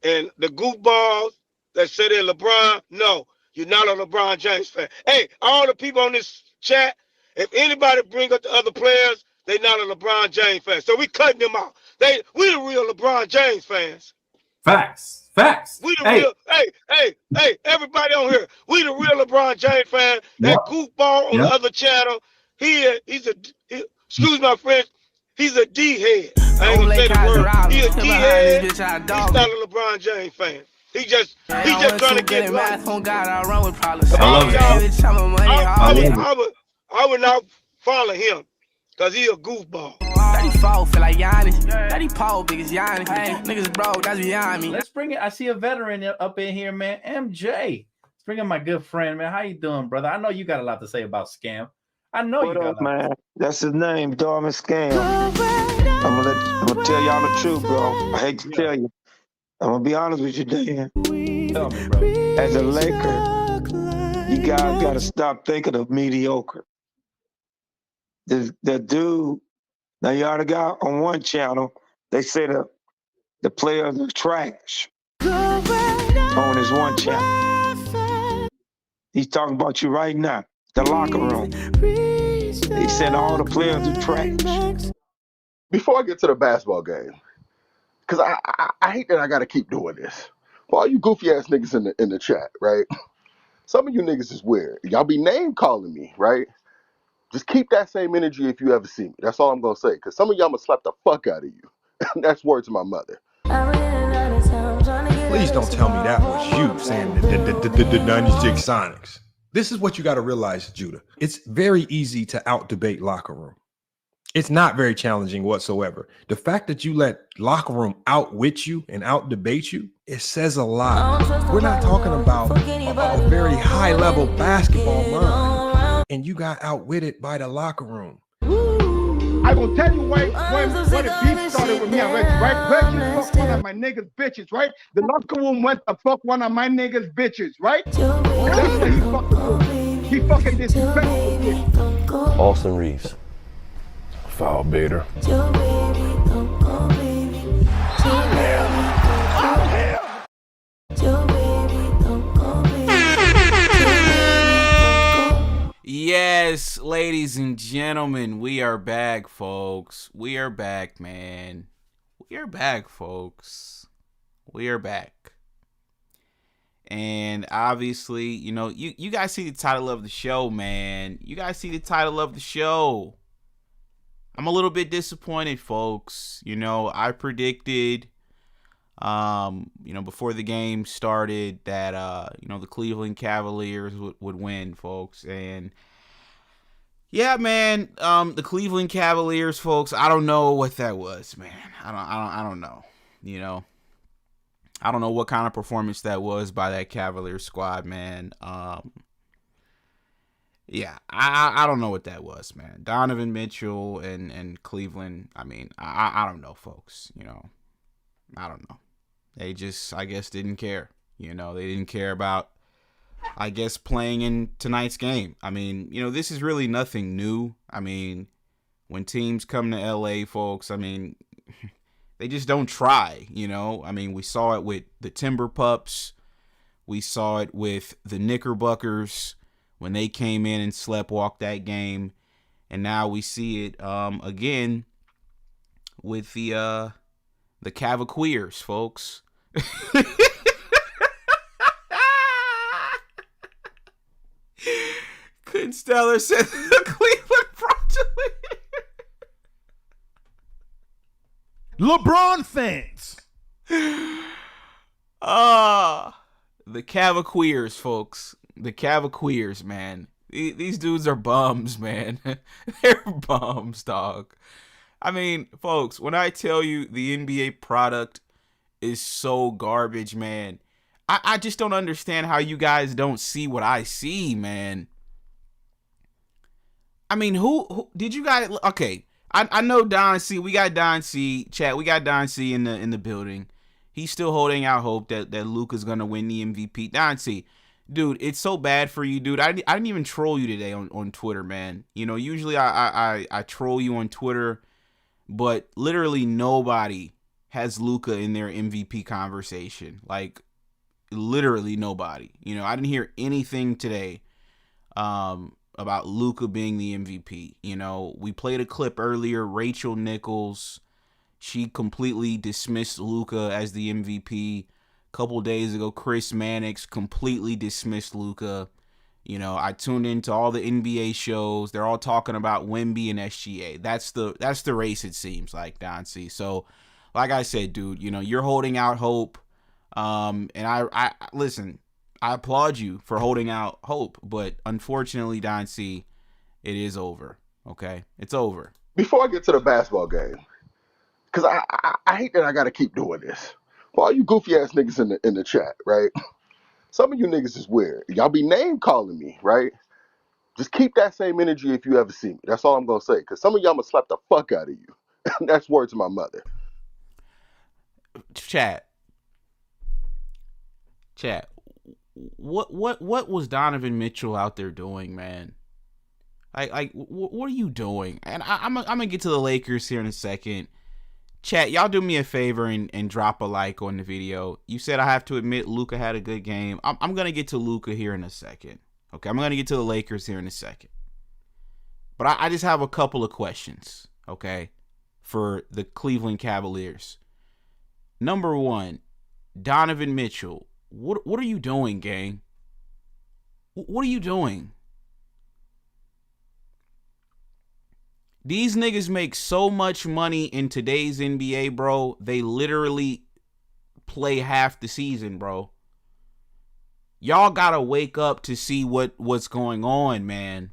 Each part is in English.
And the goofballs that say they're LeBron, no, you're not a LeBron James fan. Hey, all the people on this chat, if anybody bring up the other players, they not a LeBron James fan. So we cutting them out. We the real LeBron James fans. Facts. Facts. We the Hey. real, everybody on here. We the real LeBron James fan. Yep. That goofball on the Yep. other channel, excuse my French, he's a D head. I ain't gonna say the word. He a D head. He's not a LeBron James fan. He just trying to get right. I All love y'all, it. I love it. I would not follow him because he a goofball. 34, feel like Giannis. 34, biggest Giannis. Niggas broke, that's beyond me. Let's bring it. I see a veteran up in here, man. MJ. Let's bring in my good friend, man. How you doing, brother? I know you got a lot to say about Scam. I know What you got up, man? That's his name, Dorman Scam. I'm gonna tell y'all the truth, bro. I hate to tell you. I'm gonna be honest with you, Dan. Tell me, bro. As a Laker, you guys gotta stop thinking of mediocre. The dude, now you already got on one channel, they say the players are trash. On his one channel. He's talking about you right now. The locker room. He said all the players are trash. Before I get to the basketball game, because I hate that I got to keep doing this. For all you goofy ass niggas in the chat, right? Some of you niggas is weird. Y'all be name calling me, right? Just keep that same energy if you ever see me. That's all I'm gonna say. Because some of y'all gonna slap the fuck out of you. That's word to my mother. Please don't tell me that was you saying the 96 Sonics. This is what you got to realize, Judah. It's very easy to out-debate locker room. It's not very challenging whatsoever. The fact that you let locker room outwit you and out-debate you, it says a lot. We're not talking about a very high-level basketball mind, and you got outwitted by the locker room. I will tell you where the beef started with me and Reggie, right? Reggie fucked one of my niggas' bitches, right? The locker room went to fuck one of my niggas' bitches, right? That's what he fucking did. He fucking disrespectful. Austin Reeves. Foul baiter. Yes, ladies and gentlemen, we are back, folks. We are back, man. We are back, folks. We are back. And obviously, you know, you guys see the title of the show, man. You guys see the title of the show. I'm a little bit disappointed, folks. You know, I predicted, before the game started that, the Cleveland Cavaliers would win, folks. And yeah, man, the Cleveland Cavaliers, folks, I don't know what that was, man. I don't know, you know. I don't know what kind of performance that was by that Cavaliers squad, man. Yeah, I don't know what that was, man. Donovan Mitchell and Cleveland, I mean, I don't know, folks, you know. I don't know. They just, I guess, didn't care. You know, they didn't care about, I guess, playing in tonight's game. I mean, you know, this is really nothing new. I mean, when teams come to LA, folks, I mean, they just don't try, you know. I mean, we saw it with the Timber Pups. We saw it with the Knickerbockers when they came in and sleptwalked that game. And now we see it again with the Cavaliers, folks. Kunsteller said the Cleveland fraudulent. LeBron fans. The Cavaliers, folks. The Cavaliers, man. These dudes are bums, man. They're bums, dog. I mean, folks, when I tell you the NBA product is so garbage, man, I just don't understand how you guys don't see what I see, man. I mean, who did you guys? Okay, I know Don C. We got Don C. Chat. We got Don C. in the building. He's still holding out hope that Luka's gonna win the MVP. Don C. Dude, it's so bad for you, dude. I didn't even troll you today on Twitter, man. You know, usually I troll you on Twitter, but literally nobody has Luka in their MVP conversation. Like, literally nobody. You know, I didn't hear anything today about Luka being the MVP. You know, we played a clip earlier. Rachel Nichols, she completely dismissed Luka as the MVP. A couple days ago, Chris Mannix completely dismissed Luka. You know, I tuned into all the NBA shows. They're all talking about Wemby and SGA. That's the race, it seems like, Don C. So, like I said, dude, you know, you're holding out hope. And I listen, I applaud you for holding out hope, but unfortunately, Don C, it is over. Okay, it's over. Before I get to the basketball game, because I hate that I got to keep doing this. For all you goofy ass niggas in the chat, right? Some of you niggas is weird. Y'all be name calling me, right? Just keep that same energy if you ever see me. That's all I'm gonna say. Because some of y'all gonna slap the fuck out of you. That's word to my mother. Chat. What was Donovan Mitchell out there doing, man? Like what are you doing? And I'm gonna get to the Lakers here in a second. Chat, y'all do me a favor and drop a like on the video. You said I have to admit Luka had a good game. I'm going to get to Luka here in a second. Okay, I'm going to get to the Lakers here in a second. But I just have a couple of questions, okay, for the Cleveland Cavaliers. Number one, Donovan Mitchell. What are you doing, gang? What are you doing? These niggas make so much money in today's NBA, bro. They literally play half the season, bro. Y'all gotta wake up to see what's going on, man.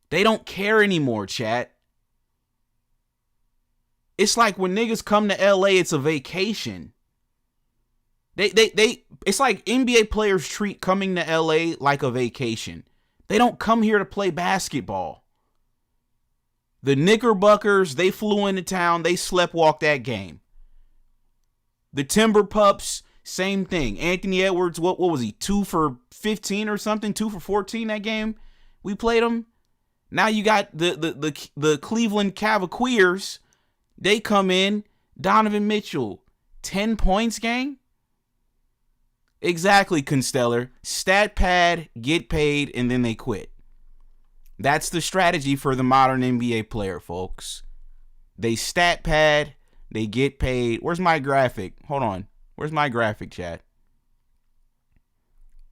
They don't care anymore, chat. It's like when niggas come to LA, it's a vacation. It's like NBA players treat coming to LA like a vacation. They don't come here to play basketball. The Knickerbockers, they flew into town. They sleptwalked that game. The Timber Pups, same thing. Anthony Edwards, what was he? 2 for 15 or something? 2 for 14 that game we played him. Now you got the Cleveland Cavaliers. They come in. Donovan Mitchell, 10 points, gang? Exactly, Constellar. Stat pad, get paid, and then they quit. That's the strategy for the modern NBA player, folks. They stat pad, they get paid. Where's my graphic? Hold on. Where's my graphic, chat?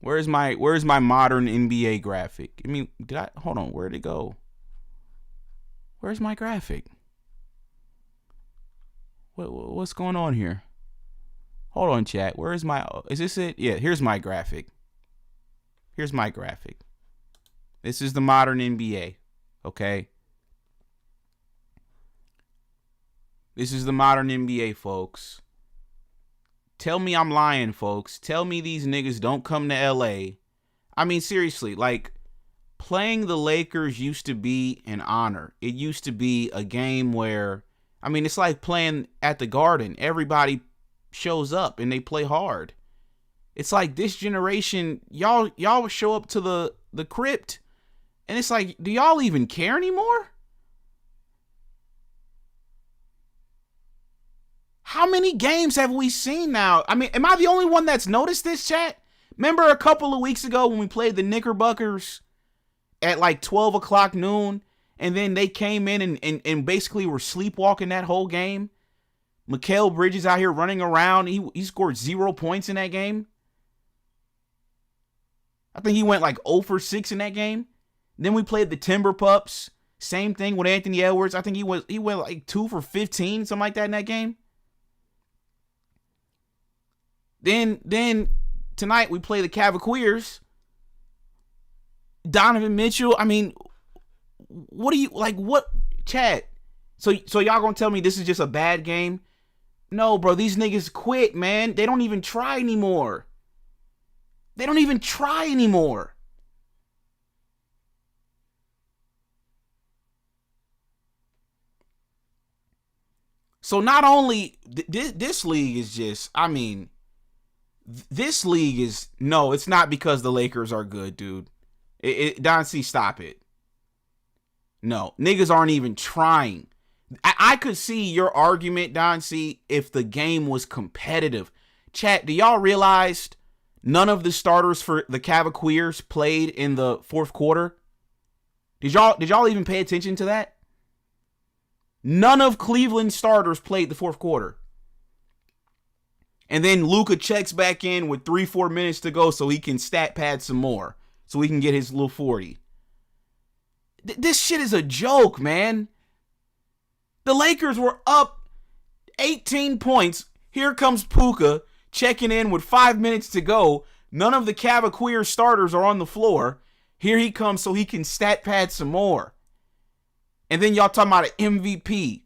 Where's my modern NBA graphic? I mean, hold on, where'd it go? Where's my graphic? What's going on here? Hold on, chat. Is this it? Yeah, here's my graphic. Here's my graphic. This is the modern NBA, okay? This is the modern NBA, folks. Tell me I'm lying, folks. Tell me these niggas don't come to LA. I mean, seriously, like, playing the Lakers used to be an honor. It used to be a game where, I mean, it's like playing at the Garden. Everybody shows up and they play hard. It's like this generation, y'all show up to the crypt. And it's like, do y'all even care anymore? How many games have we seen now? I mean, am I the only one that's noticed this, chat? Remember a couple of weeks ago when we played the Knickerbockers at like 12 o'clock noon, and then they came in and basically were sleepwalking that whole game? Mikal Bridges out here running around. He scored 0 points in that game. I think he went like 0 for 6 in that game. Then we played the Timber Pups. Same thing with Anthony Edwards. I think he went like 2 for 15, something like that in that game. Then tonight we play the Cavaliers. Donovan Mitchell. I mean, what do you like? What, chat? So y'all gonna tell me this is just a bad game? No, bro. These niggas quit, man. They don't even try anymore. They don't even try anymore. So not only this league is just, I mean, this league is, no, it's not because the Lakers are good, dude. Don C, stop it. No, niggas aren't even trying. I could see your argument, Don C, if the game was competitive. Chat, do y'all realize none of the starters for the Cavaliers played in the fourth quarter? Did y'all even pay attention to that? None of Cleveland's starters played the fourth quarter. And then Luka checks back in with 3-4 minutes to go so he can stat pad some more. So he can get his little 40. This shit is a joke, man. The Lakers were up 18 points. Here comes Puka checking in with 5 minutes to go. None of the Cavaliers starters are on the floor. Here he comes so he can stat pad some more. And then y'all talking about an MVP.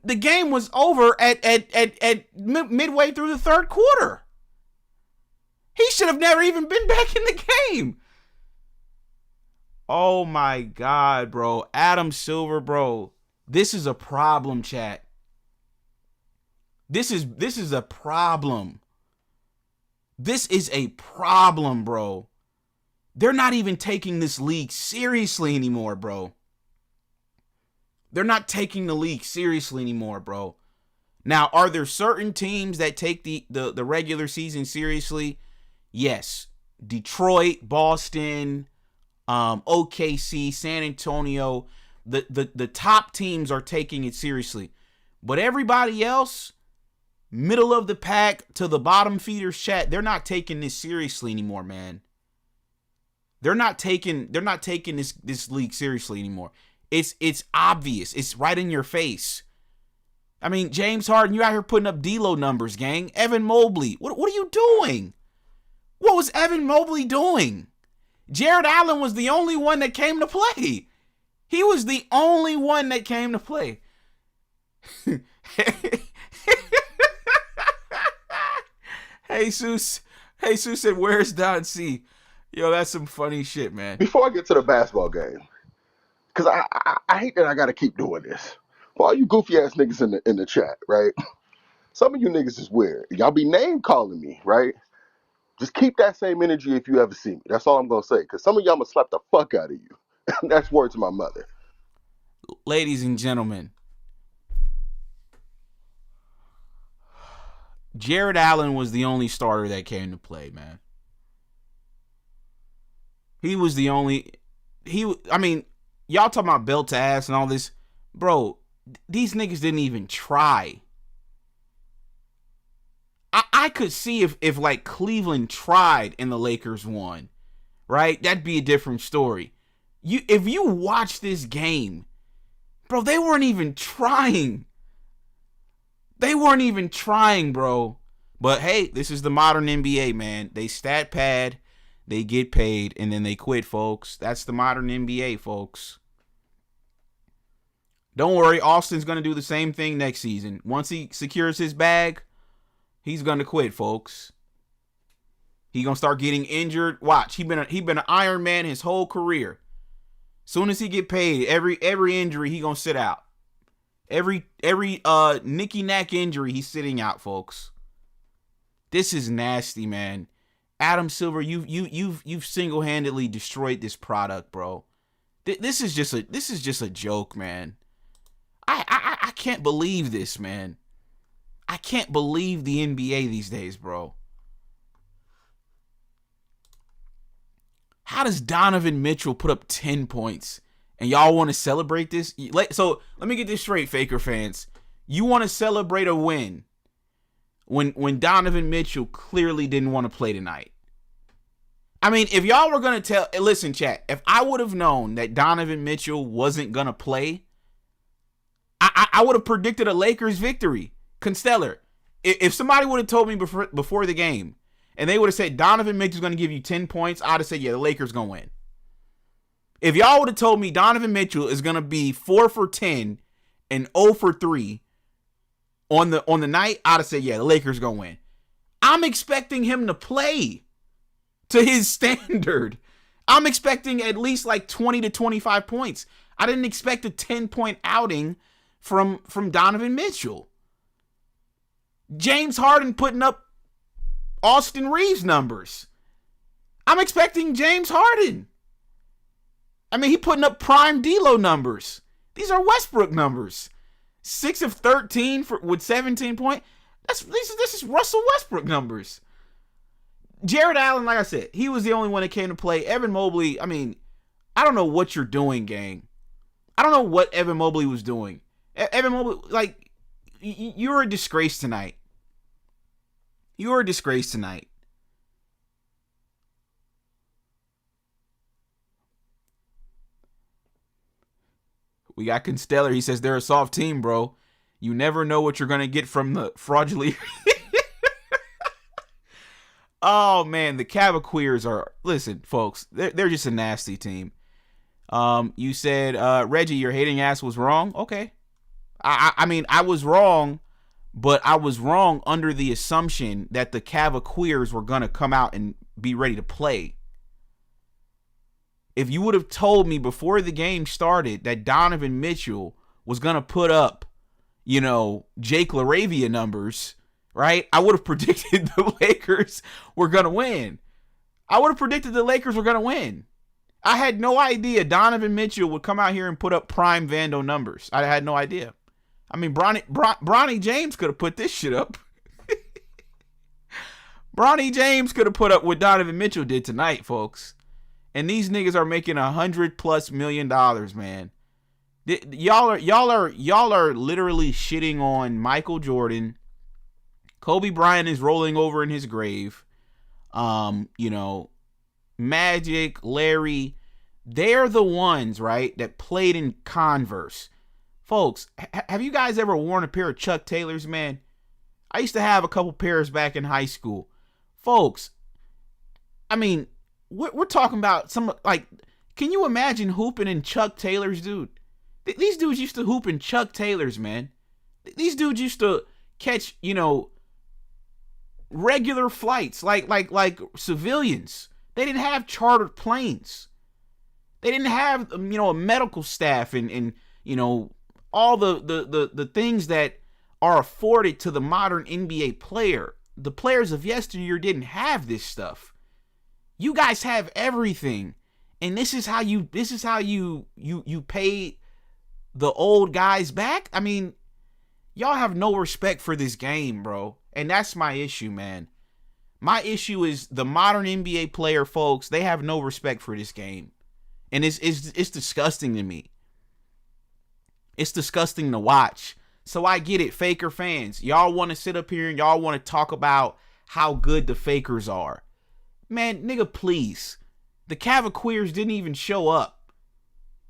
The game was over at midway through the third quarter. He should have never even been back in the game. Oh my God, bro. Adam Silver, bro. This is a problem, chat. This is a problem. This is a problem, bro. They're not even taking this league seriously anymore, bro. They're not taking the league seriously anymore, bro. Now, are there certain teams that take the regular season seriously? Yes. Detroit, Boston, OKC, San Antonio. The top teams are taking it seriously. But everybody else, middle of the pack to the bottom feeders, chat, they're not taking this seriously anymore, man. They're not taking this league seriously anymore. It's obvious. It's right in your face. I mean, James Harden, you out here putting up D-Lo numbers, gang. Evan Mobley, what are you doing? What was Evan Mobley doing? Jared Allen was the only one that came to play. He was the only one that came to play. Jesus said, where's Don C? Yo, that's some funny shit, man. Before I get to the basketball game, because I hate that I got to keep doing this. For all you goofy ass niggas in the chat, right? Some of you niggas is weird. Y'all be name calling me, right? Just keep that same energy if you ever see me. That's all I'm going to say. Because some of y'all going to slap the fuck out of you. That's word to my mother. Ladies and gentlemen, Jared Allen was the only starter that came to play, man. He was the only... I mean, y'all talking about belt to ass and all this. Bro, these niggas didn't even try. I could see if like Cleveland tried and the Lakers won, right? That'd be a different story. If you watch this game, bro, they weren't even trying. They weren't even trying, bro. But hey, this is the modern NBA, man. They stat pad, they get paid, and then they quit, folks. That's the modern NBA, folks. Don't worry, Austin's going to do the same thing next season. Once he secures his bag, he's going to quit, folks. He's going to start getting injured. Watch, he been an Iron Man his whole career. Soon as he get paid, every injury, he going to sit out. Every nicky knack injury, he's sitting out, folks. This is nasty, man. Adam Silver, you've single-handedly destroyed this product, bro. This is just a joke, man. I can't believe this, man. I can't believe the NBA these days, bro. How does Donovan Mitchell put up 10 points and y'all want to celebrate this? So let me get this straight, Faker fans. You want to celebrate a win when Donovan Mitchell clearly didn't want to play tonight. I mean, if y'all were going to listen, chat, if I would have known that Donovan Mitchell wasn't going to play, I would have predicted a Lakers victory. Constellar, if somebody would have told me before the game and they would have said Donovan Mitchell's going to give you 10 points, I'd have said, yeah, the Lakers going to win. If y'all would have told me Donovan Mitchell is going to be 4 for 10 and 0 for 3 on the night, I'd have said, yeah, the Lakers going to win. I'm expecting him to play to his standard. I'm expecting at least like 20 to 25 points. I didn't expect a 10-point outing from Donovan Mitchell. James Harden putting up Austin Reeves numbers. I'm expecting James Harden. I mean, he putting up prime D-Lo numbers. These are Westbrook numbers. 6 of 13 with 17 points. This is Russell Westbrook numbers. Jared Allen, like I said, he was the only one that came to play. Evan Mobley, I mean, I don't know what you're doing, gang. I don't know what Evan Mobley was doing. Evan Mobley, like, you're a disgrace tonight. You're a disgrace tonight. We got Consteller. He says they're a soft team, bro. You never know what you're going to get from the fraudulent. Oh, man. The Cavaliers are, listen, folks, they're just a nasty team. You said, Reggie, your hating ass was wrong. Okay. I mean, I was wrong, but I was wrong under the assumption that the Cavaliers were going to come out and be ready to play. If you would have told me before the game started that Donovan Mitchell was going to put up, you know, Jake LaRavia numbers, right? I would have predicted the Lakers were going to win. I would have predicted the Lakers were going to win. I had no idea Donovan Mitchell would come out here and put up prime Vando numbers. I had no idea. I mean, Bronny James could have put this shit up. Bronny James could have put up what Donovan Mitchell did tonight, folks. And these niggas are making $100+ million, man. Y'all are literally shitting on Michael Jordan. Kobe Bryant is rolling over in his grave. You know, Magic, Larry, they're the ones, right, that played in Converse. Folks, have you guys ever worn a pair of Chuck Taylors, man? I used to have a couple pairs back in high school. Folks, I mean, we're talking about some, like, can you imagine hooping in Chuck Taylors, dude? These dudes used to hoop in Chuck Taylors, man. These dudes used to catch, you know, regular flights like civilians. They didn't have chartered planes. They didn't have, you know, a medical staff and you know, all the things that are afforded to the modern NBA player. The players of yesteryear didn't have this stuff. You guys have everything, and this is how you pay the old guys back. I mean, y'all have no respect for this game, bro, and that's my issue, man. My issue is the modern NBA player, folks. They have no respect for this game, and it's disgusting to me. It's disgusting to watch. So I get it, Faker fans. Y'all want to sit up here and y'all want to talk about how good the Fakers are. Man, nigga, please. The Cavaliers didn't even show up.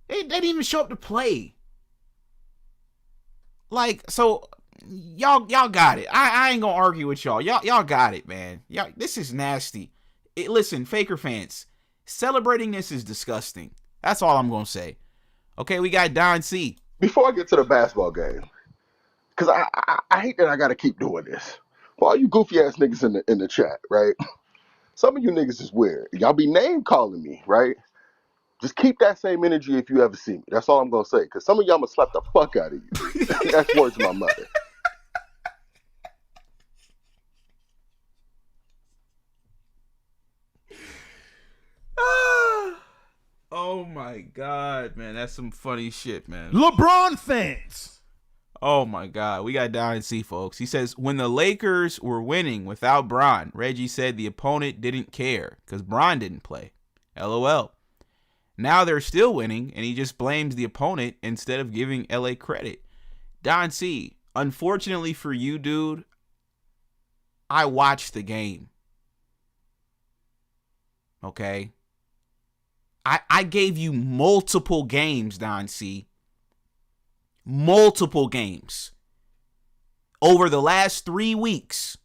They didn't even show up to play. Like, so y'all got it. I ain't gonna argue with y'all. Y'all got it, man. Y'all, this is nasty. Listen, Faker fans, celebrating this is disgusting. That's all I'm gonna say. Okay, we got Don C. Before I get to the basketball game, because I hate that I got to keep doing this. For all you goofy ass niggas in the chat, right? Some of you niggas is weird. Y'all be name calling me, right? Just keep that same energy if you ever see me. That's all I'm gonna say. Because some of y'all gonna slap the fuck out of you. That's words of my mother. Oh my God, man. That's some funny shit, man. LeBron fans. Oh my God. We got Don C, folks. He says, when the Lakers were winning without Bron, Reggie said the opponent didn't care because Bron didn't play. LOL. Now they're still winning, and he just blames the opponent instead of giving LA credit. Don C, unfortunately for you, dude, I watched the game. Okay? I gave you multiple games, Don C. Multiple games over the last 3 weeks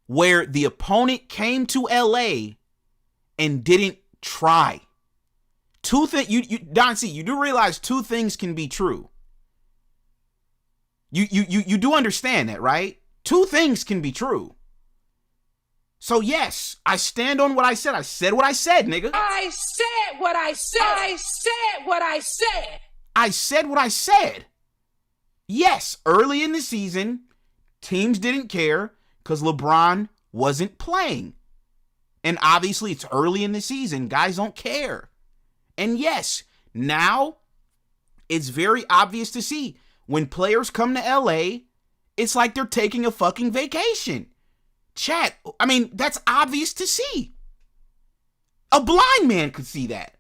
where the opponent came to LA and didn't try. Two things, you Don C, you do realize two things can be true. You do understand that, right? Two things can be true. So yes, I stand on what I said. I said what I said, nigga. I said what I said. I said what I said. I said what I said. Yes, early in the season, teams didn't care because LeBron wasn't playing. And obviously, it's early in the season. Guys don't care. And yes, now it's very obvious to see when players come to LA, it's like they're taking a fucking vacation. Chat, I mean, that's obvious to see. A blind man could see that.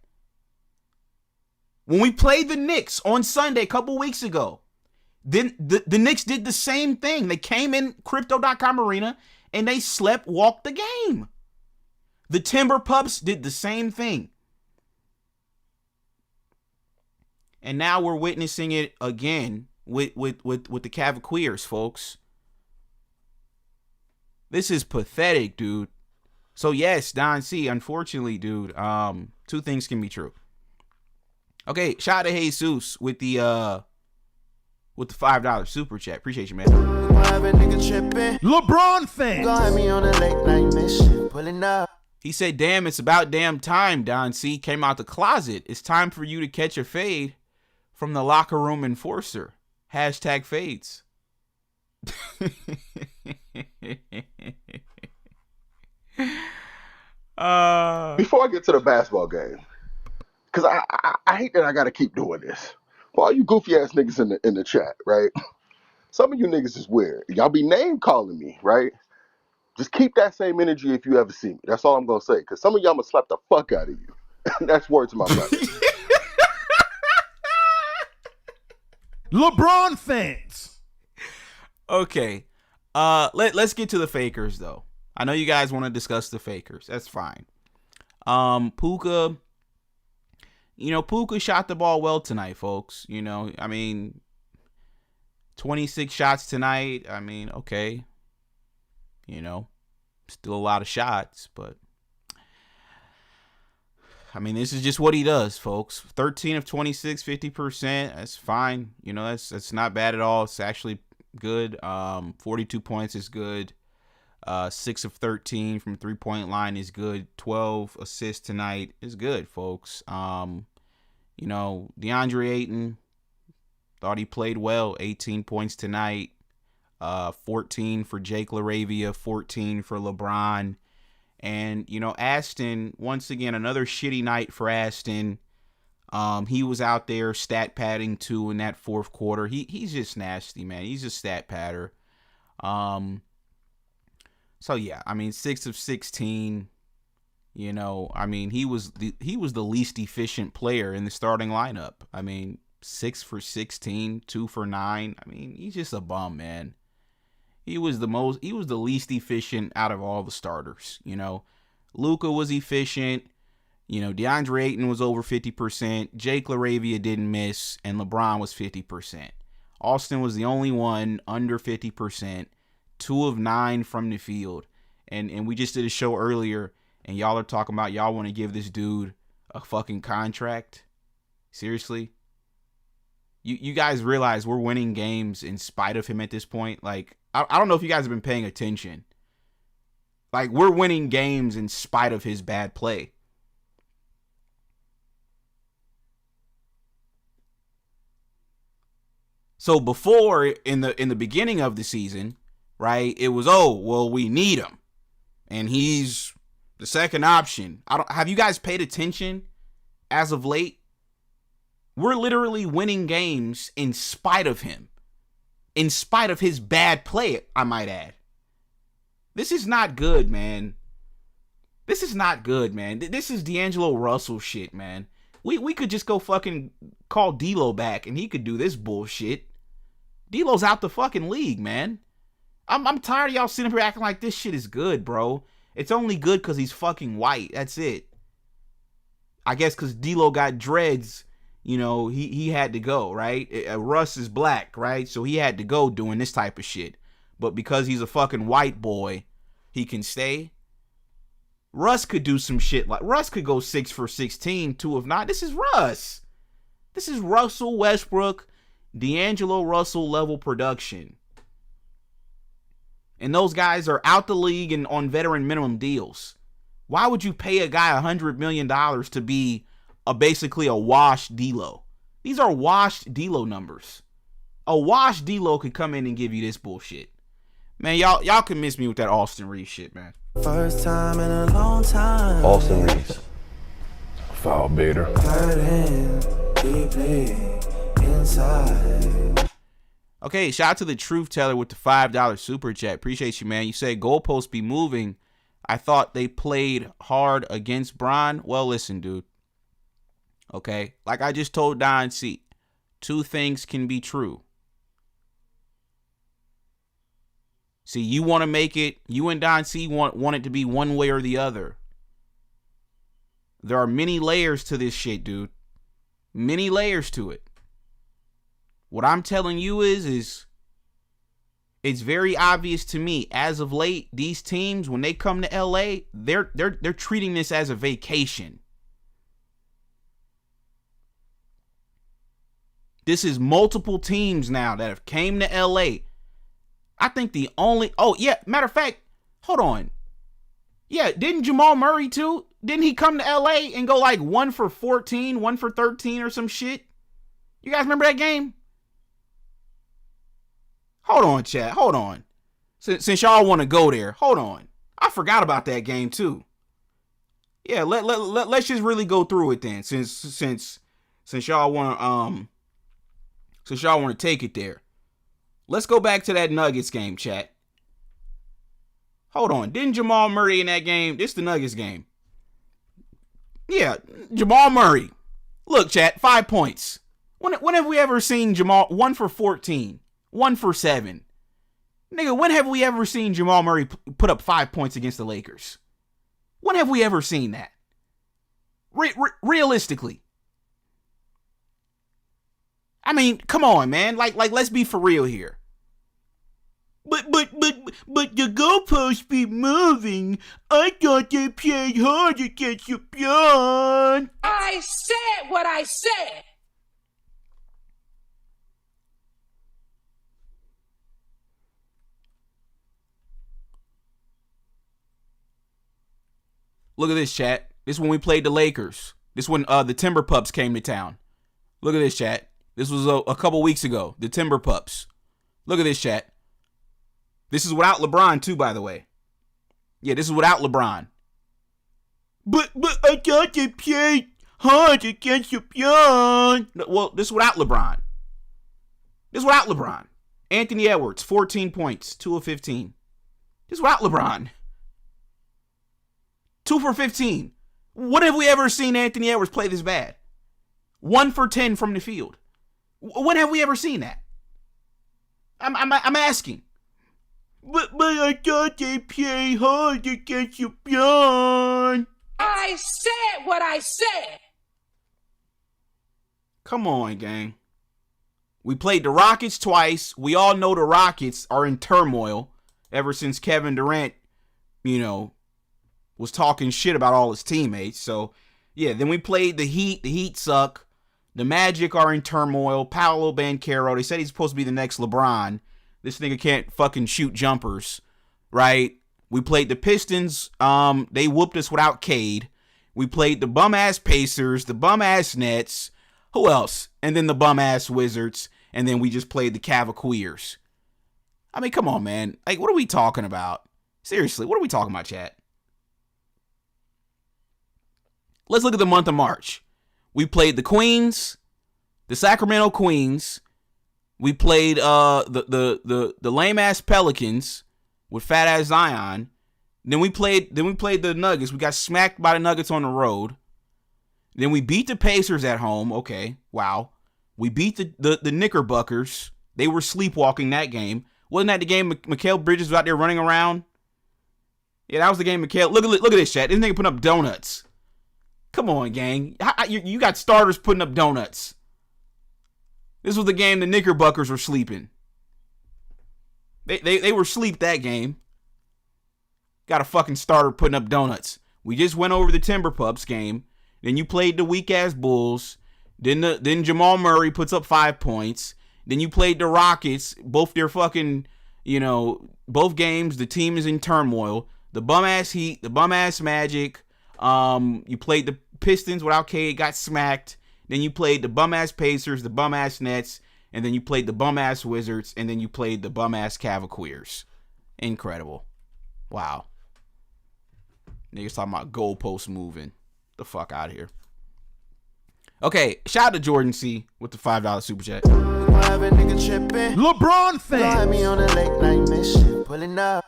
When we played the Knicks on Sunday a couple weeks ago, then the Knicks did the same thing. They came in Crypto.com Arena and they walked the game. The Timber Pups did the same thing. And now we're witnessing it again with the Cavaliers, folks. This is pathetic, dude. So yes, Don C, unfortunately, dude, two things can be true. Okay, shout out to Jesus with the $5 super chat. Appreciate you, man. LeBron fans. He said, damn, it's about damn time, Don C. Came out the closet. It's time for you to catch a fade from the locker room enforcer. Hashtag fades. Before I get to the basketball game, because I hate that I got to keep doing this. For all you goofy ass niggas in the chat, right? Some of you niggas is weird. Y'all be name calling me, right? Just keep that same energy if you ever see me. That's all I'm gonna say. Because some of y'all gonna slap the fuck out of you. That's word to my brother. LeBron fans. Okay. Let's get to the fakers though. I know you guys want to discuss the fakers. That's fine. Puka. Puka shot the ball well tonight, folks. I mean, 26 shots tonight. I mean, okay. Still a lot of shots, but I mean, this is just what he does, folks. 13 of 26, 50%. That's fine. That's not bad at all. It's actually good. 42 points is good. 6 of 13 from 3-point line is good. 12 assists tonight is good, folks. DeAndre Ayton, thought he played well. 18 points tonight. 14 for Jake LaRavia, 14 for LeBron. And, Aston, once again, another shitty night for Aston. He was out there stat padding too in that fourth quarter. He's just nasty, man. He's a stat padder. So yeah, I mean, 6 of 16. I mean, he was the least efficient player in the starting lineup. I mean, 6 for 16, 2 for 9. I mean, he's just a bum, man. He was the least efficient out of all the starters. Luka was efficient. DeAndre Ayton was over 50%. Jake LaRavia didn't miss, and LeBron was 50%. Austin was the only one under 50%. 2 of 9 from the field. And we just did a show earlier, and y'all are talking about y'all want to give this dude a fucking contract. Seriously? You guys realize we're winning games in spite of him at this point? Like, I don't know if you guys have been paying attention. Like, we're winning games in spite of his bad play. So before, in the beginning of the season, right, it was, we need him. And he's the second option. Have you guys paid attention as of late? We're literally winning games in spite of him. In spite of his bad play, I might add. This is not good, man. This is not good, man. This is D'Angelo Russell shit, man. We could just go fucking call D'Lo back and he could do this bullshit. D'Lo's out the fucking league, man. I'm tired of y'all sitting here acting like this shit is good, bro. It's only good because he's fucking white. That's it. I guess because D'Lo got dreads, he had to go, right? Russ is black, right? So he had to go doing this type of shit. But because he's a fucking white boy, he can stay. Russ could do some shit like Russ could go 6 for 16, 2 of 9. This is Russ. This is Russell Westbrook, D'Angelo Russell level production. And those guys are out the league and on veteran minimum deals. Why would you pay a guy $100 million to be basically a washed D'Lo? These are washed D'Lo numbers. A washed D'Lo could come in and give you this bullshit. Man, y'all can miss me with that Austin Reeves shit, man. First time in a long time. Austin Reeves. Foul baiter. Hurting deeply inside. Okay, shout out to the Truth Teller with the $5 super chat. Appreciate you, man. You say goalposts be moving. I thought they played hard against Bron. Well, listen, dude. Okay, like I just told Don C, two things can be true. See, you want to make it, you and Don C want it to be one way or the other. There are many layers to this shit, dude. Many layers to it. What I'm telling you is it's very obvious to me as of late, these teams, when they come to LA, they're treating this as a vacation. This is multiple teams now that have came to LA. I think the only, matter of fact, hold on. Yeah, didn't Jamal Murray too? Didn't he come to LA and go like 1 for 14, 1 for 13 or some shit? You guys remember that game? Hold on, chat. Hold on. Since y'all want to go there, hold on. I forgot about that game too. Yeah, let's just really go through it then. Since y'all want to take it there. Let's go back to that Nuggets game, chat. Hold on. Didn't Jamal Murray in that game? This is the Nuggets game. Yeah, Jamal Murray. Look, chat, 5 points. When have we ever seen Jamal 1 for 14? 1 for 7. Nigga, when have we ever seen Jamal Murray put up 5 points against the Lakers? When have we ever seen that? Realistically. I mean, come on, man. Like, let's be for real here. But the goalposts be moving. I thought they played hard against LeBron. I said what I said. Look at this, chat. This is when we played the Lakers. This is when the Timber Pups came to town. Look at this, chat. This was a couple weeks ago. The Timber Pups. Look at this, chat. This is without LeBron, too, by the way. Yeah, this is without LeBron. But I thought they played hard against LeBron. Well, this is without LeBron. This is without LeBron. Anthony Edwards, 14 points, 2 of 15. This is without LeBron. 2 for 15. When have we ever seen Anthony Edwards play this bad? 1 for 10 from the field. When have we ever seen that? I'm asking. But I thought they played hard against LeBron. I said what I said. Come on, gang. We played the Rockets twice. We all know the Rockets are in turmoil ever since Kevin Durant, was talking shit about all his teammates. So, yeah, then we played the Heat. The Heat suck. The Magic are in turmoil. Paolo Banchero, they said he's supposed to be the next LeBron. This nigga can't fucking shoot jumpers, right? We played the Pistons. They whooped us without Cade. We played the bum-ass Pacers, the bum-ass Nets. Who else? And then the bum-ass Wizards. And then we just played the Cavaliers. I mean, come on, man. Like, what are we talking about? Seriously, what are we talking about, chat? Let's look at the month of March. We played the Queens, the Sacramento Queens. We played the lame ass Pelicans with fat ass Zion. Then we played the Nuggets. We got smacked by the Nuggets on the road. Then we beat the Pacers at home. Okay, wow. We beat the Knickerbockers. They were sleepwalking that game. Wasn't that the game Mikal Bridges was out there running around? Yeah, that was the game Mikal. Look at this, chat. This nigga putting up donuts. Come on, gang. You got starters putting up donuts. This was the game the Knickerbockers were sleeping. They were asleep that game. Got a fucking starter putting up donuts. We just went over the Timber Pups game. Then you played the weak-ass Bulls. Then Jamal Murray puts up 5 points. Then you played the Rockets. Both their fucking, both games, the team is in turmoil. The bum-ass Heat, the bum-ass Magic. You played the Pistons without Cade, got smacked. Then you played the bum-ass Pacers, the bum-ass Nets. And then you played the bum-ass Wizards. And then you played the bum-ass Cavaliers. Incredible. Wow. Niggas talking about goalposts moving. The fuck out of here. Okay, shout out to Jordan C with the $5 super chat. LeBron fans. Me on a late night mission, pulling up.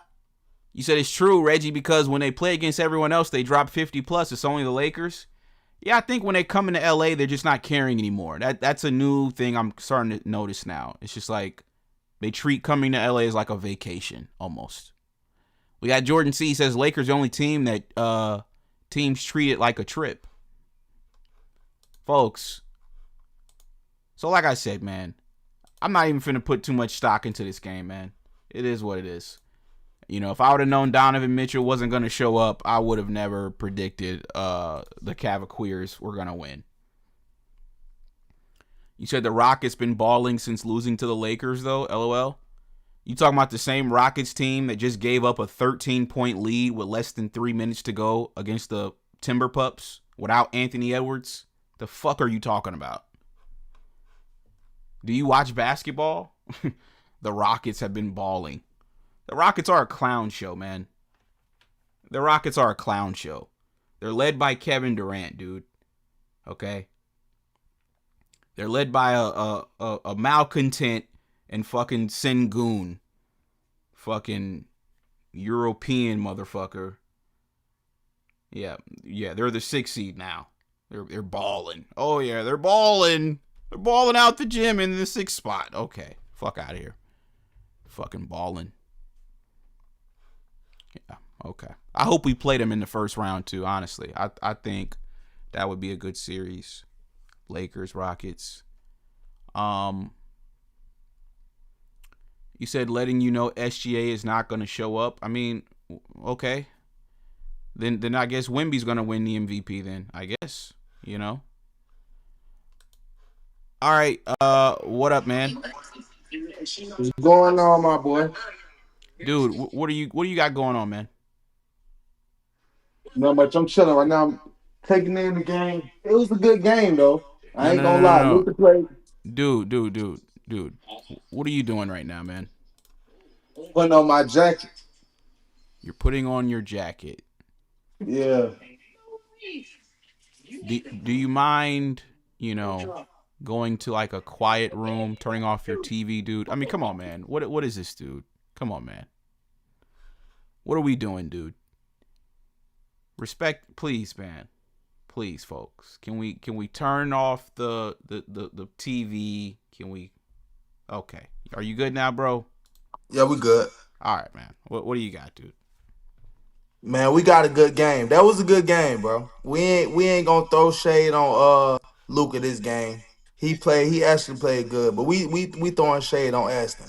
You said it's true, Reggie, because when they play against everyone else, they drop 50 plus. It's only the Lakers. Yeah, I think when they come into LA, they're just not caring anymore. That's a new thing I'm starting to notice now. It's just like they treat coming to LA as like a vacation almost. We got Jordan C. says Lakers the only team that teams treat it like a trip. Folks. So like I said, man, I'm not even finna put too much stock into this game, man. It is what it is. You know, if I would have known Donovan Mitchell wasn't going to show up, I would have never predicted the Cavaliers were going to win. You said the Rockets been balling since losing to the Lakers, though, LOL. You talking about the same Rockets team that just gave up a 13-point lead with less than 3 minutes to go against the Timber Pups without Anthony Edwards? The fuck are you talking about? Do you watch basketball? The Rockets have been balling. The Rockets are a clown show, man. The Rockets are a clown show. They're led by Kevin Durant, dude. Okay? They're led by a malcontent and fucking Sengun. Fucking European motherfucker. Yeah, they're the 6th seed now. They're balling. Oh, yeah, they're balling. They're balling out the gym in the 6th spot. Okay, fuck out of here. Fucking balling. Yeah, okay. I hope we play them in the first round too, honestly. I think that would be a good series. Lakers, Rockets. You said letting you know SGA is not going to show up. I mean, okay. Then I guess Wemby's going to win the MVP then, I guess, you know. All right, what up, man? What's going on, my boy? Dude, what do you got going on, man? Not much. I'm chilling right now. I'm taking in the game. It was a good game, though. I ain't gonna lie. Luka played. Dude. What are you doing right now, man? Putting on my jacket. You're putting on your jacket. Yeah. Do you mind, going to like a quiet room, turning off your TV, dude? I mean, come on, man. What is this, dude? Come on, man. What are we doing, dude? Respect, please, man. Please, folks. Can we turn off the TV? Can we? Okay. Are you good now, bro? Yeah, we good. All right, man. What do you got, dude? Man, we got a good game. That was a good game, bro. We ain't gonna throw shade on Luka this game. He actually played good, but we throwing shade on Aston.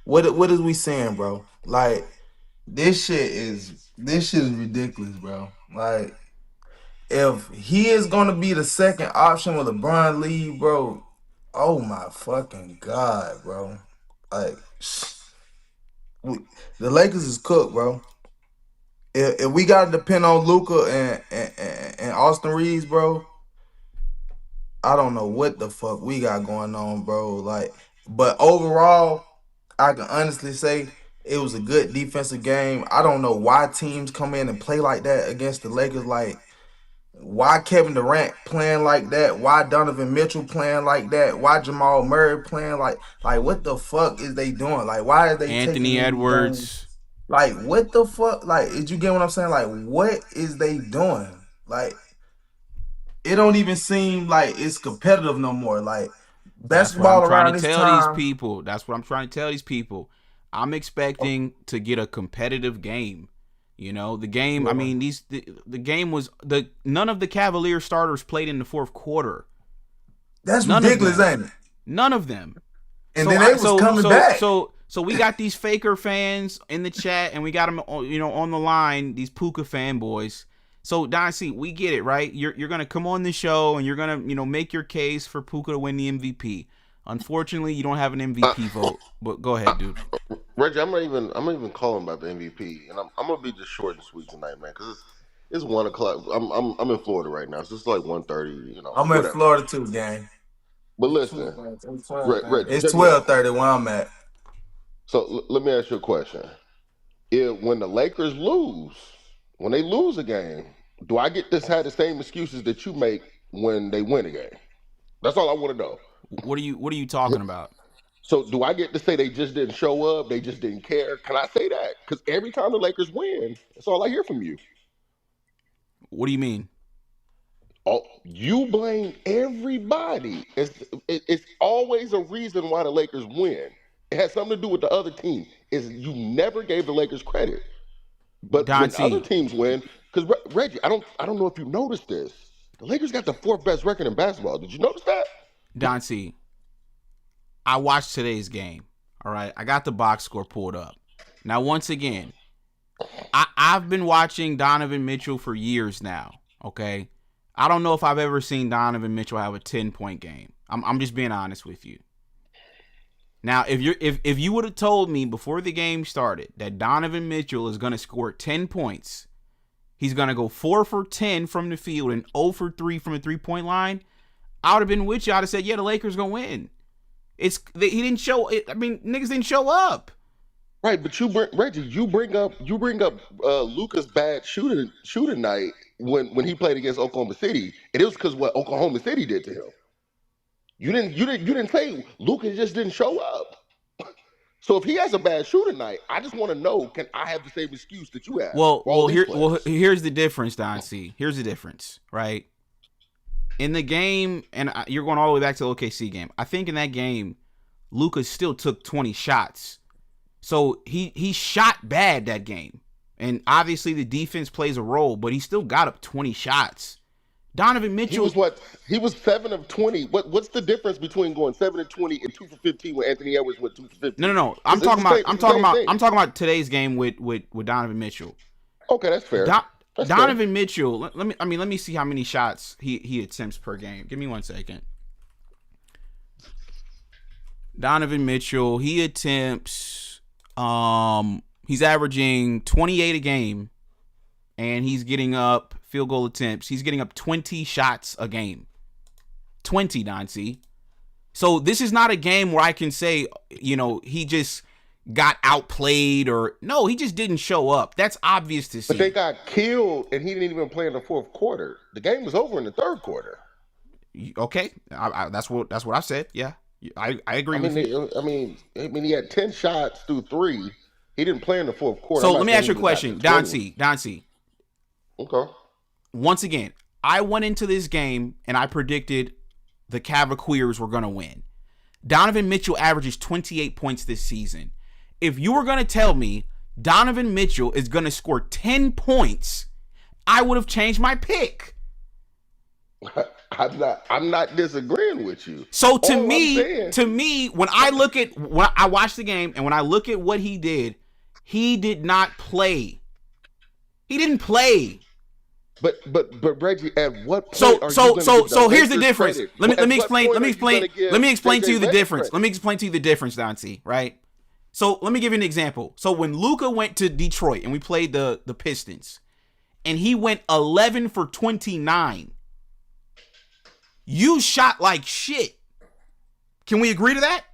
What is we saying, bro? Like this shit is ridiculous, bro. Like if he is gonna be the second option with LeBron lead, bro, oh my fucking god, bro. Like the Lakers is cooked, bro. If we gotta depend on Luka and Austin Reeves, bro, I don't know what the fuck we got going on, bro. Like, but overall, I can honestly say it was a good defensive game. I don't know why teams come in and play like that against the Lakers. Like, why Kevin Durant playing like that? Why Donovan Mitchell playing like that? Why Jamal Murray playing like what the fuck is they doing? Like, why are they Anthony Edwards? Like, what the fuck? Like, did you get what I'm saying? Like, what is they doing? Like, it don't even seem like it's competitive no more. Like, basketball around this time. That's what I'm trying to tell these people. I'm expecting to get a competitive game. The game. I mean, the game was none of the Cavalier starters played in the fourth quarter. That's ridiculous, ain't it? None of them. And then they was coming back. So we got these faker fans in the chat, and we got them, on the line. These Puka fanboys. So Dynasty, we get it, right? You're gonna come on the show and you're gonna make your case for Puka to win the MVP. Unfortunately, you don't have an MVP vote. But go ahead, dude. Reggie, I'm not even calling about the MVP, and I'm gonna be just short and sweet tonight, man, because it's 1:00. I'm in Florida right now, so it's like 1:30. I'm in Florida too, gang. But listen, it's 12:30 where I'm at. So let me ask you a question: when the Lakers lose, when they lose a game, do I get to have the same excuses that you make when they win a game? That's all I want to know. What are you talking about? So do I get to say they just didn't show up? They just didn't care? Can I say that? Because every time the Lakers win, that's all I hear from you. What do you mean? Oh, you blame everybody. It's always a reason why the Lakers win. It has something to do with the other team. Is you never gave the Lakers credit. But when other teams win, because Reggie, I don't know if you noticed this. The Lakers got the 4th best record in basketball. Did you notice that? Don C, I watched today's game. All right. I got the box score pulled up. Now, once again, I've been watching Donovan Mitchell for years now. Okay. I don't know if I've ever seen Donovan Mitchell have a 10-point game. I'm just being honest with you. Now, if you would have told me before the game started that Donovan Mitchell is going to score 10 points, he's going to go 4 for 10 from the field and 0 for 3 from the 3-point line, I would have been with you. I'd have said, yeah, the Lakers going to win. He didn't show it. I mean, niggas didn't show up. Right, but Reggie, you bring up Luka's bad shooting night when he played against Oklahoma City, and it was because what Oklahoma City did to him. You didn't say Luka just didn't show up. So if he has a bad shooting night, I just want to know: can I have the same excuse that you have? Here's the difference, Don C. Here's the difference, right? In the game, and you're going all the way back to the OKC game. I think in that game, Luka still took 20 shots. So he shot bad that game. And obviously the defense plays a role, but he still got up 20 shots. Donovan Mitchell he was 7 of 20. What's the difference between going 7 of 20 and 2 for 15 when Anthony Edwards went 2 for 15? No. I'm talking about today's game with Donovan Mitchell. Okay, that's fair. Donovan Mitchell, let me see how many shots he attempts per game. Give me 1 second. Donovan Mitchell, he attempts he's averaging 28 a game, and he's getting up field goal attempts. He's getting up 20 shots a game. 20, Nancy. So this is not a game where I can say, he just got outplayed no, he just didn't show up. That's obvious to see. But they got killed, and he didn't even play in the 4th quarter. The game was over in the 3rd quarter. Okay, that's what I said. Yeah. I agree with you. I mean, he had 10 shots through 3. He didn't play in the 4th quarter. So let me ask you a question, Don C. Okay. Once again, I went into this game and I predicted the Cavaliers were going to win. Donovan Mitchell averages 28 points this season. If you were going to tell me Donovan Mitchell is going to score 10 points, I would have changed my pick. I'm not disagreeing with you. So to me, when I watch the game and when I look at what he did not play. He didn't play. But Reggie, at what point so here's the difference. Let me explain to you the difference. Let me explain to you the difference, Don C, right? So let me give you an example. So when Luka went to Detroit and we played the Pistons, and he went 11 for 29. You shot like shit. Can we agree to that?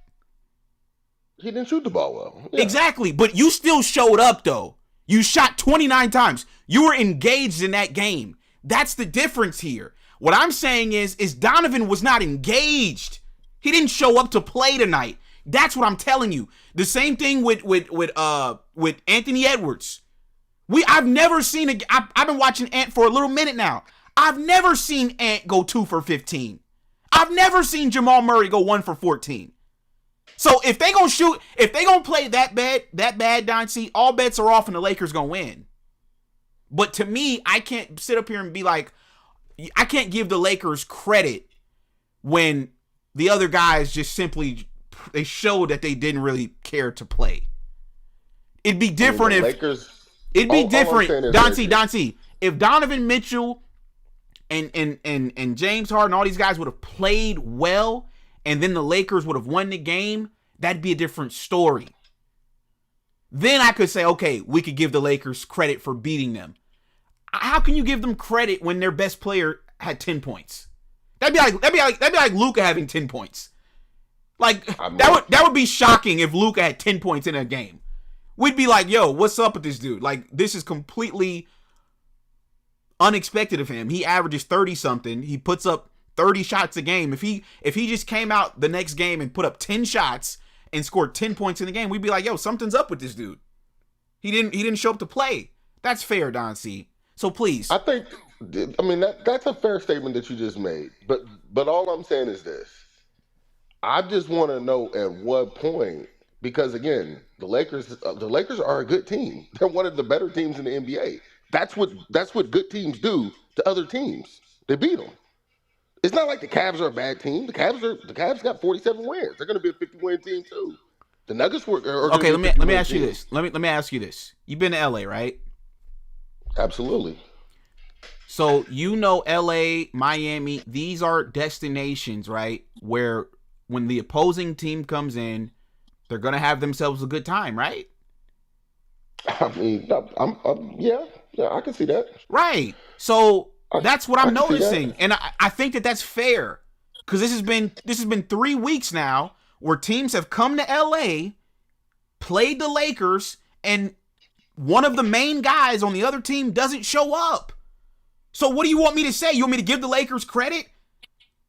He didn't shoot the ball well. Yeah. Exactly, but you still showed up, though. You shot 29 times. You were engaged in that game. That's the difference here. What I'm saying is Donovan was not engaged. He didn't show up to play tonight. That's what I'm telling you. The same thing with Anthony Edwards. I've never seen I've been watching Ant for a little minute now. I've never seen Ant go 2 for 15. I've never seen Jamal Murray go 1 for 14. So if they gonna play that bad, Don C, all bets are off and the Lakers gonna win. But to me, I can't sit up here and be like, I can't give the Lakers credit when the other guys just simply, they showed that they didn't really care to play. It'd be different Don C, if Donovan Mitchell and James Harden, all these guys would have played well, and then the Lakers would have won the game, that'd be a different story. Then I could say, okay, we could give the Lakers credit for beating them. How can you give them credit when their best player had 10 points? That'd be like Luka having 10 points. Like that would be shocking if Luka had 10 points in a game. We'd be like, yo, what's up with this dude? Like, this is completely unexpected of him. He averages 30 something. He puts up 30 shots a game. If he just came out the next game and put up 10 shots and scored 10 points in the game, we'd be like, yo, something's up with this dude. He didn't show up to play. That's fair, Don C. So please. I mean that's a fair statement that you just made. But all I'm saying is this. I just want to know at what point, because again, the Lakers are a good team. They're one of the better teams in the NBA. That's what good teams do to other teams. They beat them. It's not like the Cavs are a bad team. The Cavs got 47 wins. They're going to be a 50-win team too. The Nuggets are okay. Let me ask you this. Let me ask you this. You've been to LA, right? Absolutely. So you know LA, Miami, these are destinations, right? Where when the opposing team comes in, they're gonna have themselves a good time, right? I mean, yeah, I can see that. Right. So that's what I'm noticing, and I think that's fair, because this has been 3 weeks now where teams have come to LA, played the Lakers, and one of the main guys on the other team doesn't show up. So what do you want me to say? You want me to give the Lakers credit?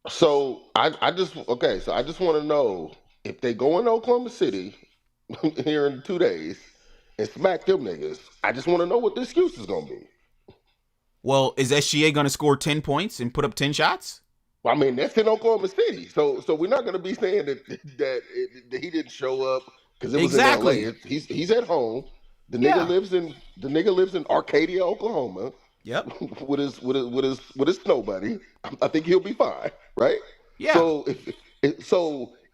So I just want to know if they go in Oklahoma City here in 2 days and smack them niggas. I just want to know what the excuse is gonna be. Well, is SGA gonna score 10 points and put up 10 shots? Well, I mean, that's in Oklahoma City, so we're not gonna be saying that he didn't show up because it was exactly. in LA. He's at home. The nigga lives in Arcadia, Oklahoma. Yep. with his snow buddy. I think he'll be fine, right? Yeah. So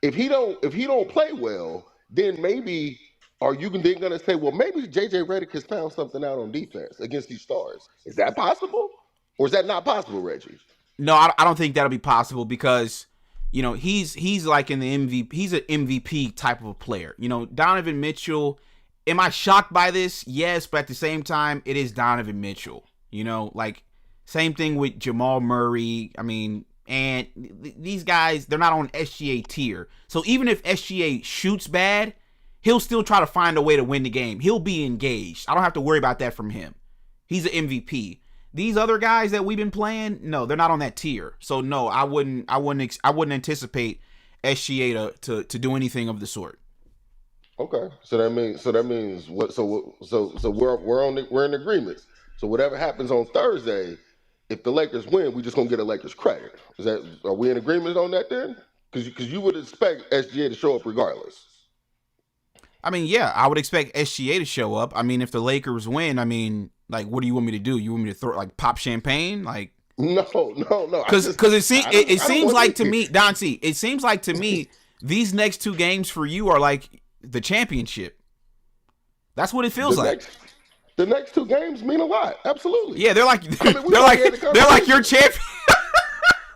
if he don't play well, then maybe are you then gonna say, well, maybe JJ Redick has found something out on defense against these stars? Is that possible, or is that not possible, Reggie? No, I don't think that'll be possible, because he's like in the MVP. He's an MVP type of a player. Donovan Mitchell. Am I shocked by this? Yes, but at the same time, it is Donovan Mitchell. Like same thing with Jamal Murray. I mean, and these guys, they're not on SGA tier. So even if SGA shoots bad, he'll still try to find a way to win the game. He'll be engaged. I don't have to worry about that from him. He's an MVP. These other guys that we've been playing, no, they're not on that tier. So no, I wouldn't anticipate SGA to do anything of the sort. Okay, so that means what? So we're in agreement. So whatever happens on Thursday, if the Lakers win, we just gonna get a Lakers credit. Are we in agreement on that then? Because you would expect SGA to show up regardless. I mean, yeah, I would expect SGA to show up. I mean, if the Lakers win, I mean, like, what do you want me to do? You want me to pop champagne? Like, no. Because it seems like to me, Don C, it seems like to me these next 2 games for you are like the championship. That's what it feels like. The next 2 games mean a lot. Absolutely. Yeah, they're like they're like your champion.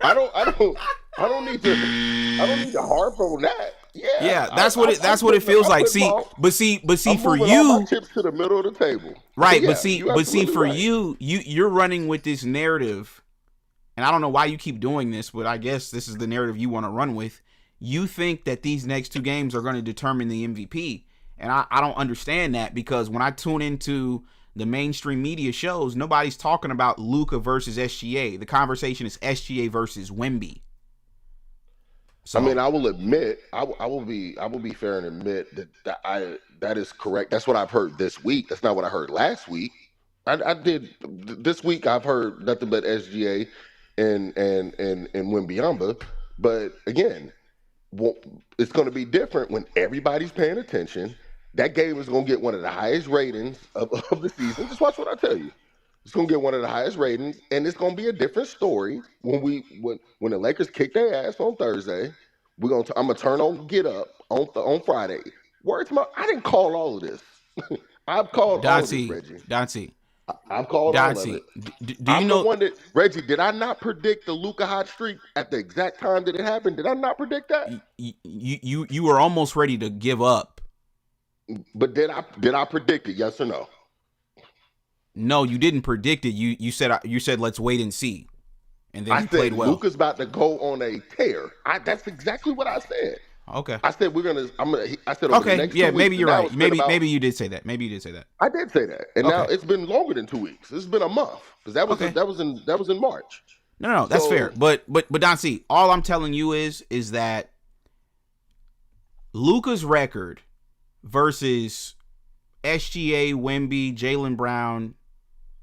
I don't need to harp on that. Yeah, that's what it feels like. See for you, chips to the middle of the table. Right, but see for right. You're running with this narrative, and I don't know why you keep doing this, but I guess this is the narrative you want to run with. You think that these next 2 games are going to determine the MVP, and I don't understand that, because when I tune into the mainstream media shows, nobody's talking about Luka versus SGA. The conversation is SGA versus Wemby. So, I mean, I will admit, I will be fair and admit that is correct. That's what I've heard this week. That's not what I heard last week. I did this week. I've heard nothing but SGA and Wembanyama. But again, it's going to be different when everybody's paying attention. That game is going to get one of the highest ratings of the season. Just watch what I tell you. It's going to get one of the highest ratings, and it's going to be a different story when the Lakers kick their ass on Thursday. I'm going to turn on Get Up on Friday. I didn't call all of this. I've called all of this, Reggie. I've called all of it. Do you know? The one that, Reggie, did I not predict the Luka hot streak at the exact time that it happened? Did I not predict that? You were almost ready to give up. But did I predict it? Yes or no? No, you didn't predict it. You said let's wait and see, and then you played well. Luka's about to go on a tear. That's exactly what I said. Okay. I said I said okay. The next 2 yeah, weeks, maybe you're right. Maybe you did say that. I did say that, and now it's been longer than 2 weeks. It's been a month, because that was in March. No, that's fair. But Don C, all I'm telling you is that Luka's record versus SGA, Wemby, Jaylen Brown,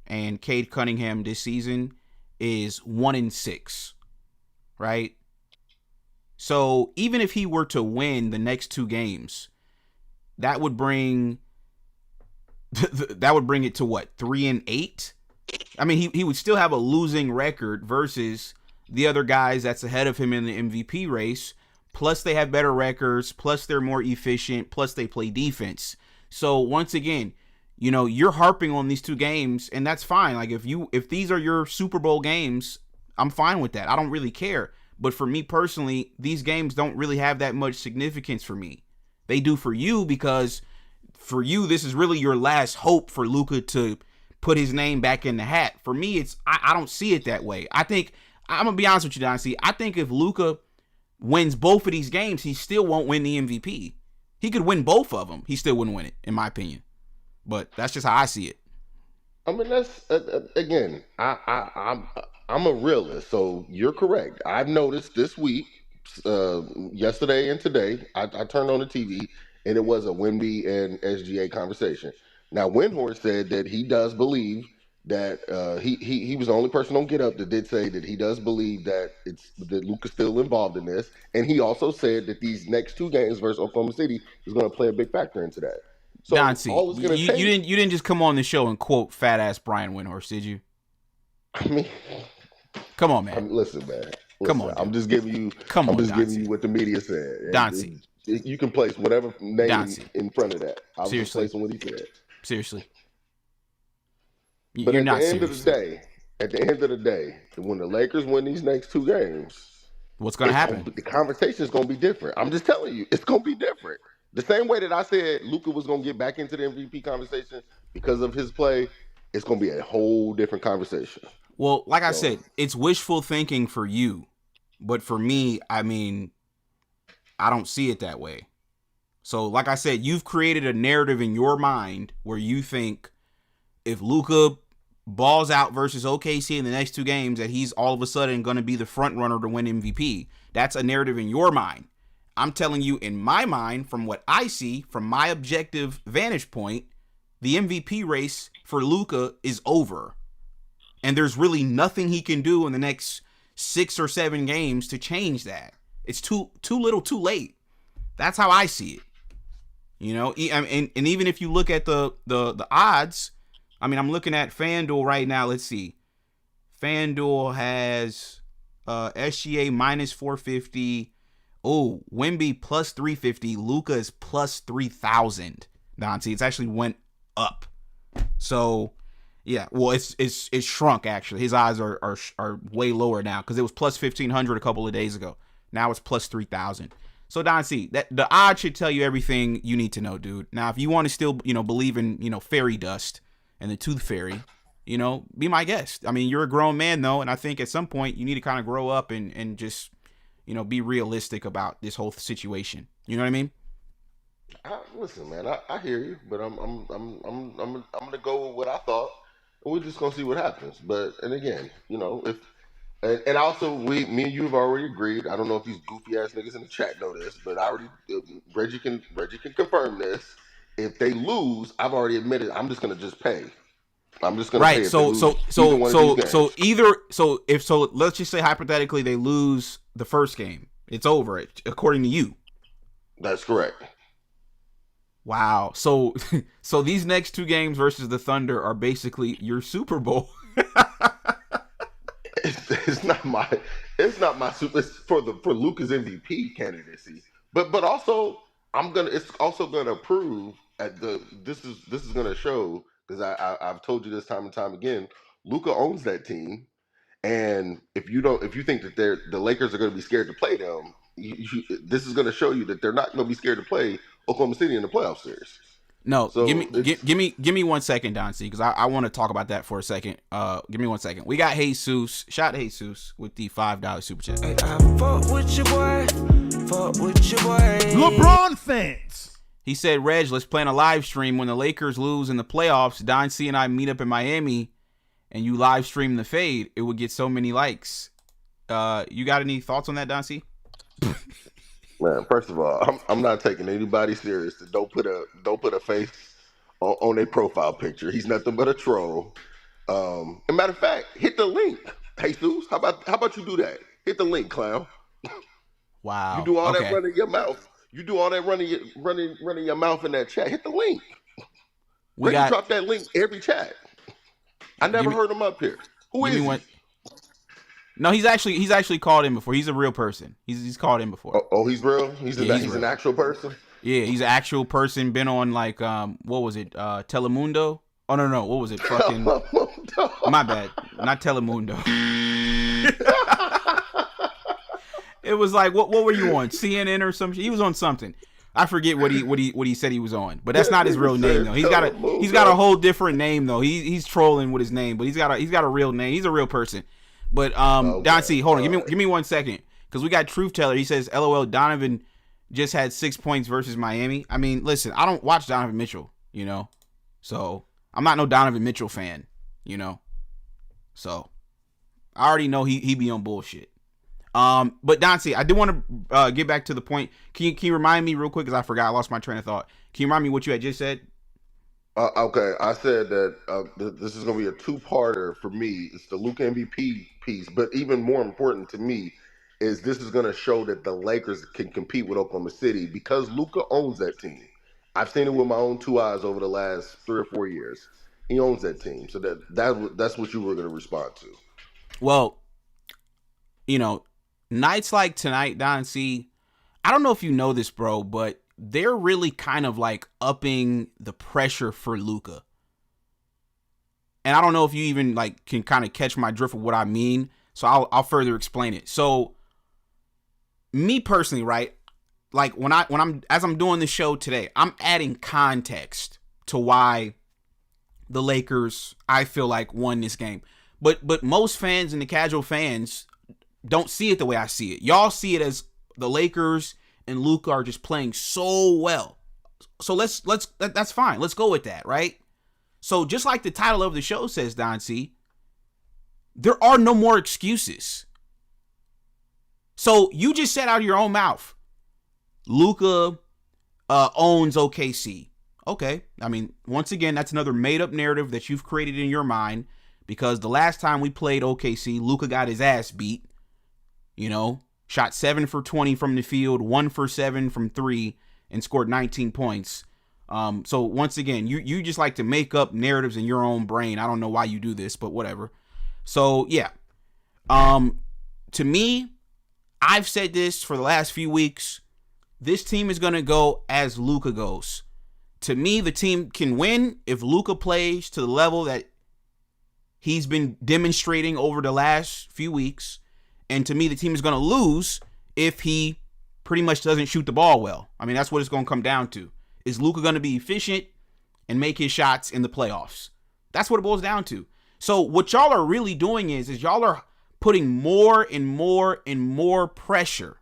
and Cade Cunningham this season is 1-6, right? So even if he were to win the next 2 games, that would bring it to what, 3-8? I mean, he would still have a losing record versus the other guys that's ahead of him in the MVP race. Plus they have better records. Plus they're more efficient. Plus they play defense. So once again, you know, you're harping on these 2 games, and that's fine. Like if these are your Super Bowl games, I'm fine with that. I don't really care. But for me personally, these games don't really have that much significance for me. They do for you, because for you, this is really your last hope for Luka to put his name back in the hat. For me, I don't see it that way. I think, I'm going to be honest with you, Dynasty. I think if Luka wins both of these games, he still won't win the MVP. He could win both of them. He still wouldn't win it, in my opinion. But that's just how I see it. I mean, that's again. I'm a realist, so you're correct. I've noticed this week, yesterday and today, I turned on the TV and it was a Wemby and SGA conversation. Now, Windhorst said that he does believe that he was the only person on Get Up that did say that he does believe that Luka's still involved in this, and he also said that these next 2 games versus Oklahoma City is going to play a big factor into that. So Nancy, you didn't just come on the show and quote fat ass Brian Windhorst, did you? I mean, come on, man. Listen, man. Come on. I'm just giving you. Giving you what the media said. Dancy. You can place whatever name Dancy. in front of that. I was just placing what he said. Seriously. But at the end of the day, when the Lakers win these next 2 games, what's going to happen? The conversation is going to be different. I'm just telling you, it's going to be different. The same way that I said Luka was going to get back into the MVP conversation because of his play, it's going to be a whole different conversation. Well, like I said, it's wishful thinking for you. But for me, I mean, I don't see it that way. So, like I said, you've created a narrative in your mind where you think if Luka balls out versus OKC in the next 2 games, that he's all of a sudden going to be the front runner to win MVP. That's a narrative in your mind. I'm telling you, in my mind, from what I see, from my objective vantage point, the MVP race for Luka is over. And there's really nothing he can do in the next 6 or 7 games to change that. It's too little, too late. That's how I see it. You know, and even if you look at the odds, I mean, I'm looking at FanDuel right now. Let's see. FanDuel has SGA minus 450. Oh, Wemby plus 350. Luka is plus 3,000. Nancy, it's actually went up. So, yeah, well, it's shrunk actually. His odds are way lower now because it was plus 1,500 a couple of days ago. Now it's plus 3,000. So, Don C, that the odds should tell you everything you need to know, dude. Now, if you want to still, believe in, fairy dust and the tooth fairy, be my guest. I mean, you're a grown man, though, and I think at some point you need to kind of grow up and just, be realistic about this whole situation. You know what I mean? Listen, man, I hear you, but I'm gonna go with what I thought, and we're just gonna see what happens. But again, if. And also, me and you have already agreed. I don't know if these goofy ass niggas in the chat know this, but Reggie can confirm this. If they lose, I've already admitted I'm just gonna pay. I'm just gonna pay. So let's just say hypothetically they lose the first game, it's over. According to you, that's correct. Wow. So these next 2 games versus the Thunder are basically your Super Bowl. It's not my super. It's for Luka's MVP candidacy, but also it's also gonna prove this is gonna show, because I've told you this time and time again, Luka owns that team, and if you think that the Lakers are gonna be scared to play them, this is gonna show you that they're not gonna be scared to play Oklahoma City in the playoff series. No, so give me 1 second, Don C, because I want to talk about that for a second. Give me 1 second. We got Jesus, shout Jesus with the $5 super chat. Hey, I fuck with your boy, LeBron fans. He said, Reg, let's plan a live stream when the Lakers lose in the playoffs. Don C and I meet up in Miami, and you live stream the fade. It would get so many likes. You got any thoughts on that, Don C? Man, first of all, I'm not taking anybody serious. Don't put a face on their profile picture. He's nothing but a troll. And matter of fact, hit the link. Jesus, how about you do that? Hit the link, clown. Wow. You do all that running your mouth. You do all that running your mouth in that chat. Hit the link. We drop that link every chat. I never heard him up here. Who is he? No, he's actually called in before. He's a real person. He's called in before. Oh, he's real? He's an actual person? Yeah, he's an actual person. Been on like what was it? Telemundo? Oh no, what was it? Fucking my bad. Not Telemundo. It was like what were you on? CNN or something? He was on something. I forget what he said he was on, but that's not his real name though. He's got a whole different name though. He's trolling with his name, but he's got a real name. He's a real person. But Don C, hold on, give me 1 second, because we got Truth Teller. He says, "LOL, Donovan just had 6 points versus Miami." I mean, listen, I don't watch Donovan Mitchell, so I'm not no Donovan Mitchell fan, So I already know he be on bullshit. But Don C, I do want to get back to the point. Can you remind me real quick, because I forgot, I lost my train of thought. Can you remind me what you had just said? Okay, I said that this is going to be a two-parter for me. It's the Luka MVP piece, but even more important to me is this is going to show that the Lakers can compete with Oklahoma City because Luka owns that team. I've seen it with my own two eyes over the last 3 or 4 years. He owns that team, so that's what you were going to respond to. Well, nights like tonight, Don C, I don't know if you know this, bro, but they're really kind of like upping the pressure for Luka. And I don't know if you even like can kind of catch my drift of what I mean. So I'll further explain it. So me personally, right? Like when I'm doing the show today, I'm adding context to why the Lakers, I feel like, won this game. But most fans and the casual fans don't see it the way I see it. Y'all see it as the Lakers and Luka are just playing so well. So that's fine. Let's go with that, right? So just like the title of the show says, Don C, there are no more excuses. So you just said out of your own mouth, Luka owns OKC. Okay. I mean, once again, that's another made-up narrative that you've created in your mind, because the last time we played OKC, Luka got his ass beat. Shot 7 for 20 from the field, 1 for 7 from 3, and scored 19 points. So once again, you just like to make up narratives in your own brain. I don't know why you do this, but whatever. So yeah. To me, I've said this for the last few weeks. This team is going to go as Luka goes. To me, the team can win if Luka plays to the level that he's been demonstrating over the last few weeks. And to me, the team is going to lose if he pretty much doesn't shoot the ball well. I mean, that's what it's going to come down to. Is Luka going to be efficient and make his shots in the playoffs? That's what it boils down to. So what y'all are really doing is y'all are putting more and more and more pressure,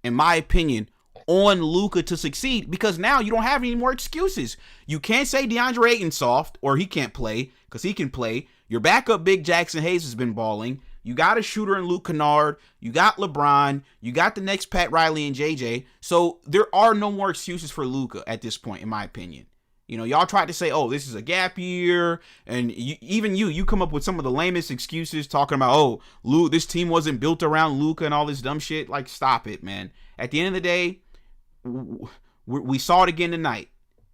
in my opinion, on Luka to succeed, because now you don't have any more excuses. You can't say DeAndre Ayton's soft or he can't play, because he can play. Your backup big Jackson Hayes has been balling. You got a shooter in Luke Kennard. You got LeBron. You got the next Pat Riley and JJ. So there are no more excuses for Luka at this point, in my opinion. Y'all tried to say, oh, this is a gap year. And you come up with some of the lamest excuses talking about, oh, this team wasn't built around Luka and all this dumb shit. Like, stop it, man. At the end of the day, we saw it again tonight.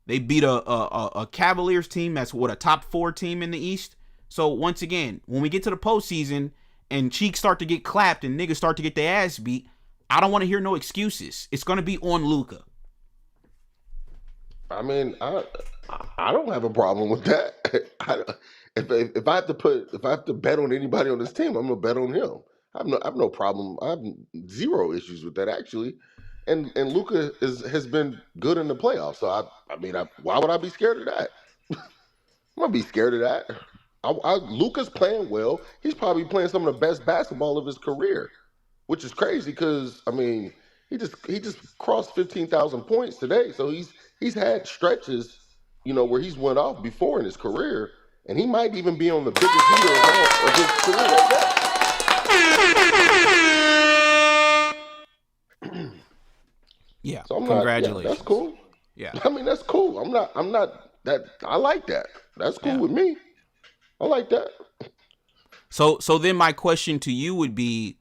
They beat a Cavaliers team that's a top 4 team in the East. So once again, when we get to the postseason and cheeks start to get clapped and niggas start to get their ass beat, I don't want to hear no excuses. It's going to be on Luka. I mean, I don't have a problem with that. If I have to bet on anybody on this team, I'm gonna bet on him. I have no problem. I have zero issues with that, actually. And Luka has been good in the playoffs. So I mean, why would I be scared of that? I'm gonna be scared of that. Luka's playing well. He's probably playing some of the best basketball of his career, which is crazy because I mean he just crossed 15,000 points today. So he's had stretches, where he's went off before in his career, and he might even be on the biggest heater of his career right now. Yeah. So I'm Congratulations. not. Yeah, that's cool. Yeah. I mean, that's cool. I'm not that. I like that. That's cool with me. I like that. So then my question to you would be,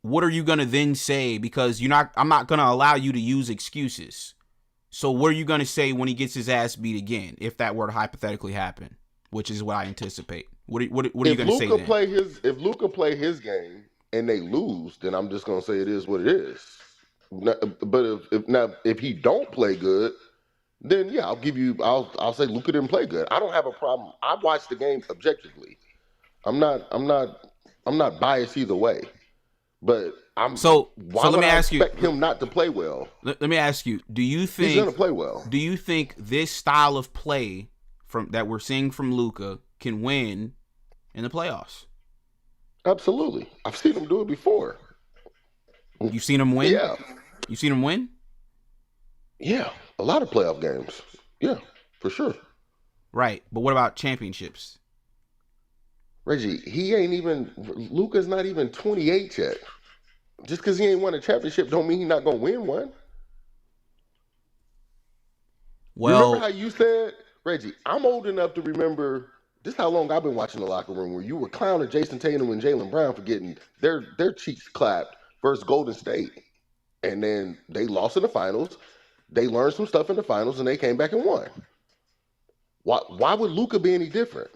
what are you gonna then say? Because I'm not gonna allow you to use excuses. So what are you gonna say when he gets his ass beat again, if that were to hypothetically happen, which is what I anticipate? What are you gonna say then? If Luka play his game and they lose, then I'm just gonna say it is what it is. But if he don't play good, then yeah, I'll say Luka didn't play good. I don't have a problem. I watched the game objectively. I'm not biased either way. But why would I expect him not to play well? Let me ask you, do you think he's gonna play well? Do you think this style of play that we're seeing from Luka can win in the playoffs? Absolutely. I've seen him do it before. You've seen him win? Yeah. You've seen him win? Yeah. A lot of playoff games. Yeah, for sure. Right. But what about championships? Reggie, Luka's not even 28 yet. Just because he ain't won a championship don't mean he's not going to win one. Well, remember how you said, Reggie, I'm old enough to remember, this is how long I've been watching the locker room, where you were clowning Jason Tatum and Jaylen Brown for getting their cheeks clapped versus Golden State. And then they lost in the finals. They learned some stuff in the finals, and they came back and won. Why would Luka be any different?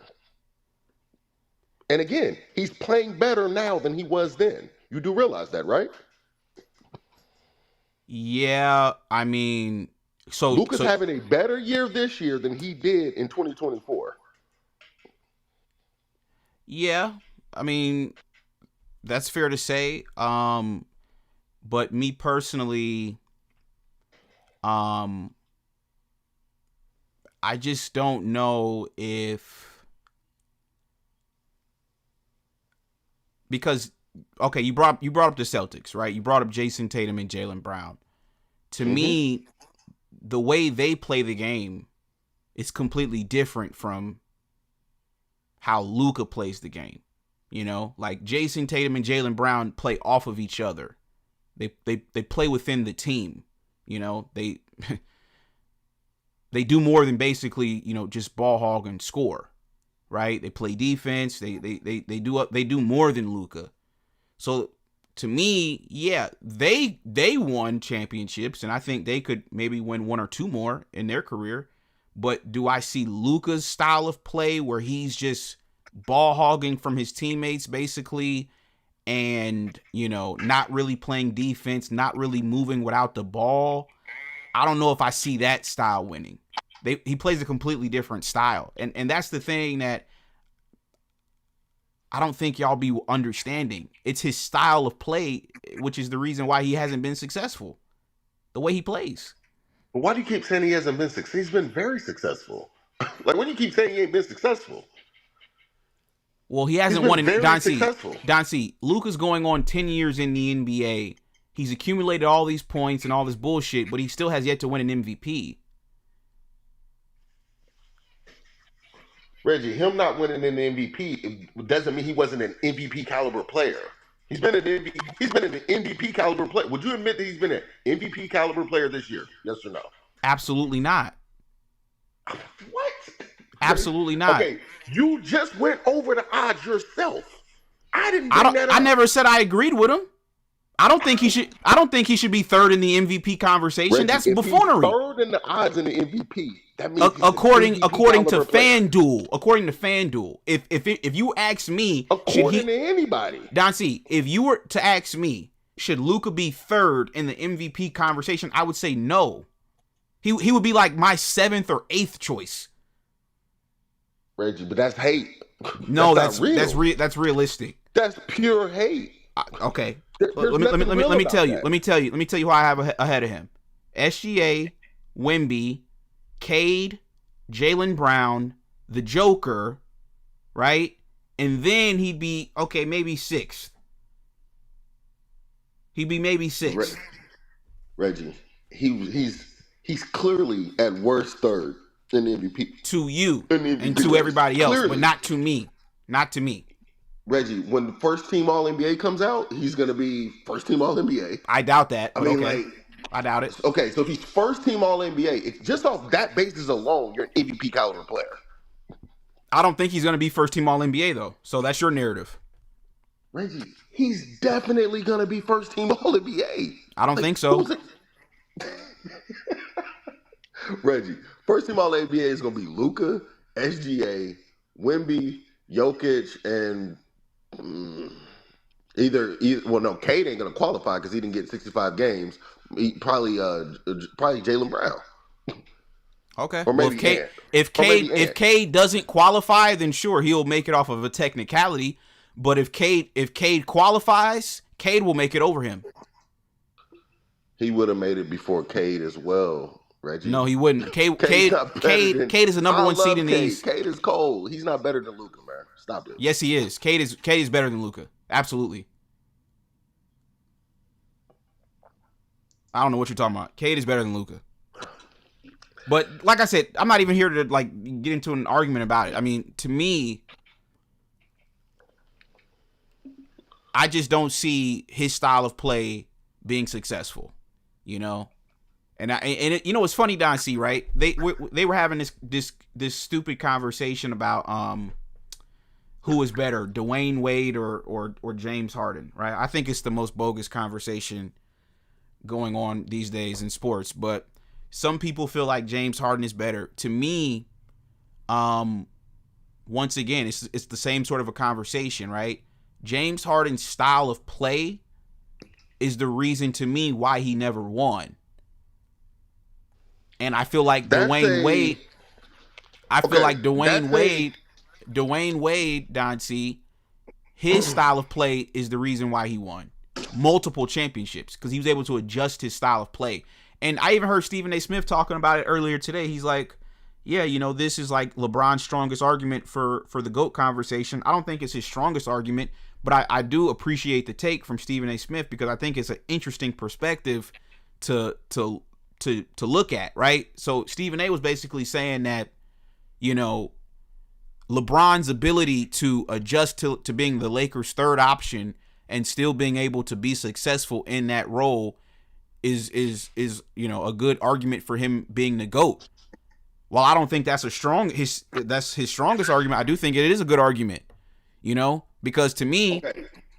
And again, he's playing better now than he was then. You do realize that, right? Yeah, I mean, Luka's having a better year this year than he did in 2024. Yeah, I mean, that's fair to say. But me personally, I just don't know because okay, you brought up the Celtics, right? You brought up Jason Tatum and Jaylen Brown. To me, the way they play the game is completely different from how Luka plays the game. You know, like Jason Tatum and Jaylen Brown play off of each other. They play within the team. You know, they do more than basically, you know, just ball hog and score. Right? They play defense. They do more than Luka. So to me, yeah, they won championships, and I think they could maybe win one or two more in their career. But do I see Luka's style of play where he's just ball hogging from his teammates basically, and, you know, not really playing defense, not really moving without the ball? I don't know if I see that style winning. He plays a completely different style. And that's the thing that I don't think y'all be understanding. It's his style of play, which is the reason why he hasn't been successful. The way he plays. But why do you keep saying he hasn't been successful? He's been very successful. Like, when you keep saying he ain't been successful? Well, he hasn't won in Don C. Luka's going on 10 years in the NBA. He's accumulated all these points and all this bullshit, but he still has yet to win an MVP. Reggie, him not winning an MVP doesn't mean he wasn't an MVP caliber player. He's been an MVP caliber player. Would you admit that he's been an MVP caliber player this year? Yes or no? Absolutely not. What? Absolutely not. Okay, you just went over the odds yourself. I didn't bring that up. I never said I agreed with him. I don't think he should be third in the MVP conversation. Reggie, that's buffoonery. Third in the odds in the MVP. That means according to FanDuel. According to FanDuel, if you ask me, according to anybody, Don C, if you were to ask me, should Luka be third in the MVP conversation? I would say no. He would be like my 7th or 8th choice. Reggie, but that's hate. No, that's realistic. That's pure hate. Okay. Let me tell you who I have ahead of him. SGA, Wemby, Cade, Jaylen Brown, the Joker, right? And then he'd be maybe 6th. He'd be maybe 6th. Reggie, he's clearly at worst third in the MVP. To you and to everybody else, clearly. But not to me. Not to me. Reggie, when the first team All NBA comes out, he's going to be first team All NBA. I doubt that. I mean, okay. I doubt it. Okay, so if he's first team All NBA, just off that basis alone, you're an MVP caliber player. I don't think he's going to be first team All NBA though. So that's your narrative. Reggie, he's definitely going to be first team All NBA. I don't think so. Reggie, first team All NBA is going to be Luka, SGA, Wemby, Jokic, and Cade ain't going to qualify because he didn't get 65 games. Probably Jaylen Brown. Okay. Or maybe if Cade doesn't qualify, then sure he'll make it off of a technicality. But if Cade qualifies, Cade will make it over him. He would have made it before Cade as well, Reggie. No, he wouldn't. Cade is the number one seed in the East. Cade is cold. He's not better than Luka, man. Stop it. Yes, he is. Cade is better than Luka. Absolutely. I don't know what you're talking about. Cade is better than Luka. But like I said, I'm not even here to get into an argument about it. I mean, to me, I just don't see his style of play being successful, you know. And you know what's funny, Don C, right? They were having this stupid conversation about who is better, Dwayne Wade or James Harden, right? I think it's the most bogus conversation going on these days in sports, but some people feel like James Harden is better. To me, once again, it's the same sort of a conversation, right? James Harden's style of play is the reason to me why he never won. And I feel like Dwayne Wade, Don C, his style of play is the reason why he won multiple championships, because he was able to adjust his style of play. And I even heard Stephen A. Smith talking about it earlier today. He's like, yeah, you know, this is like LeBron's strongest argument for the GOAT conversation. I don't think it's his strongest argument, but I do appreciate the take from Stephen A. Smith, because I think it's an interesting perspective to look at, right? So Stephen A. was basically saying that, you know, LeBron's ability to adjust to being the Lakers' third option and still being able to be successful in that role is you know, a good argument for him being the GOAT. While I don't think that's his strongest argument, I do think it is a good argument, you know, because to me,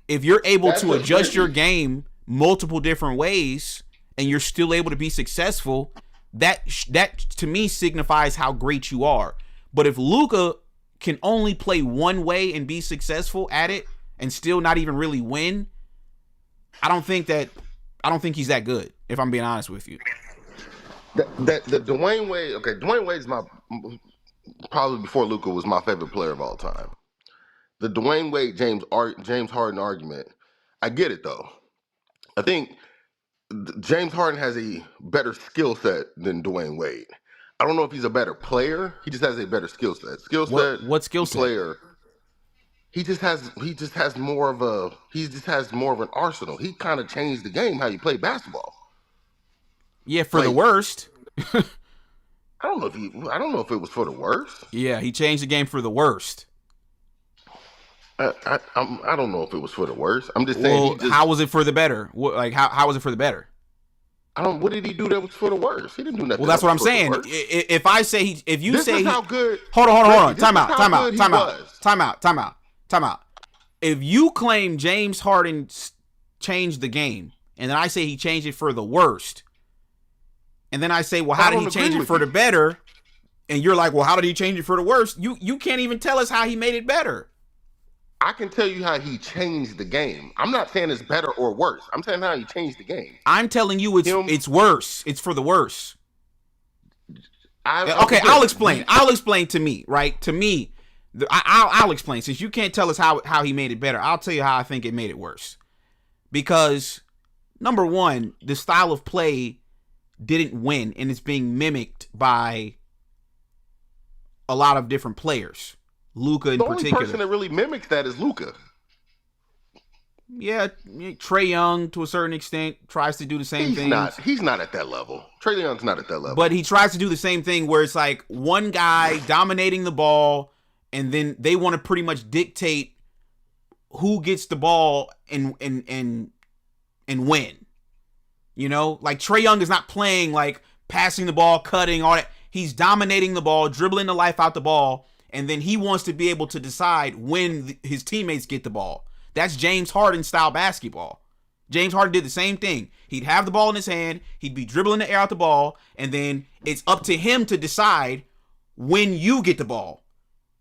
if you're able to adjust your game multiple different ways and you're still able to be successful, that to me signifies how great you are. But if Luka can only play one way and be successful at it and still not even really win, I don't think he's that good, if I'm being honest with you. The Dwayne Wade, Dwayne Wade's probably before Luka was my favorite player of all time. The Dwayne Wade James Harden argument, I get it though. I think James Harden has a better skill set than Dwayne Wade. I don't know if he's a better player. He just has a better skill set. What skill set? Player. He just has more of an arsenal. He kind of changed the game how you play basketball. Yeah, for the worst. I don't know if it was for the worst. Yeah, he changed the game for the worst. I don't know if it was for the worst. I'm just saying. Well, how was it for the better? How was it for the better? What did he do that was for the worst? He didn't do nothing. Well, that's what I'm saying. If I say how good. Hold on. Time out. If you claim James Harden changed the game, and then I say he changed it for the worst, and then I say, well, how did he change it for the better? And you're like, well, how did he change it for the worst? You can't even tell us how he made it better. I can tell you how he changed the game. I'm not saying it's better or worse. I'm saying how he changed the game. I'm telling you it's worse. It's for the worse. I'll explain. I'll explain to me, right? To me, I'll explain. Since you can't tell us how he made it better, I'll tell you how I think it made it worse. Because, number one, the style of play didn't win, and it's being mimicked by a lot of different players. Luka in particular. The only person that really mimics that is Luka. Yeah, Trae Young to a certain extent tries to do the same thing. He's not at that level. Trae Young's not at that level. But he tries to do the same thing where it's like one guy dominating the ball, and then they want to pretty much dictate who gets the ball and win. You know, like Trae Young is not playing like passing the ball, cutting, all that. He's dominating the ball, dribbling the life out the ball, and then he wants to be able to decide when his teammates get the ball. That's James Harden style basketball. James Harden did the same thing. He'd have the ball in his hand, he'd be dribbling the air out the ball, and then it's up to him to decide when you get the ball.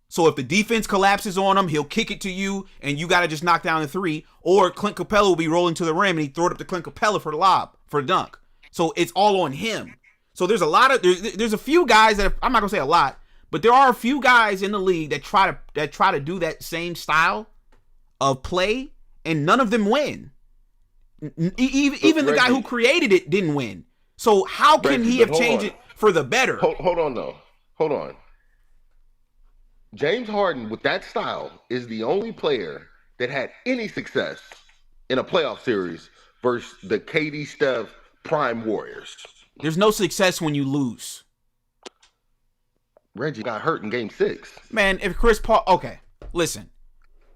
So if the defense collapses on him, he'll kick it to you, and you got to just knock down the three. Or Clint Capella will be rolling to the rim, and he throw it up to Clint Capella for the lob, for the dunk. So it's all on him. So there's a few guys that I'm not gonna say a lot, but there are a few guys in the league that try to do that same style of play, and none of them win. Even the guy who created it didn't win. So how can he have changed it for the better? Hold on, though. Hold on. James Harden, with that style, is the only player that had any success in a playoff series versus the KD Steph Prime Warriors. There's no success when you lose. Reggie got hurt in Game 6. Man, if Chris Paul... Okay, listen.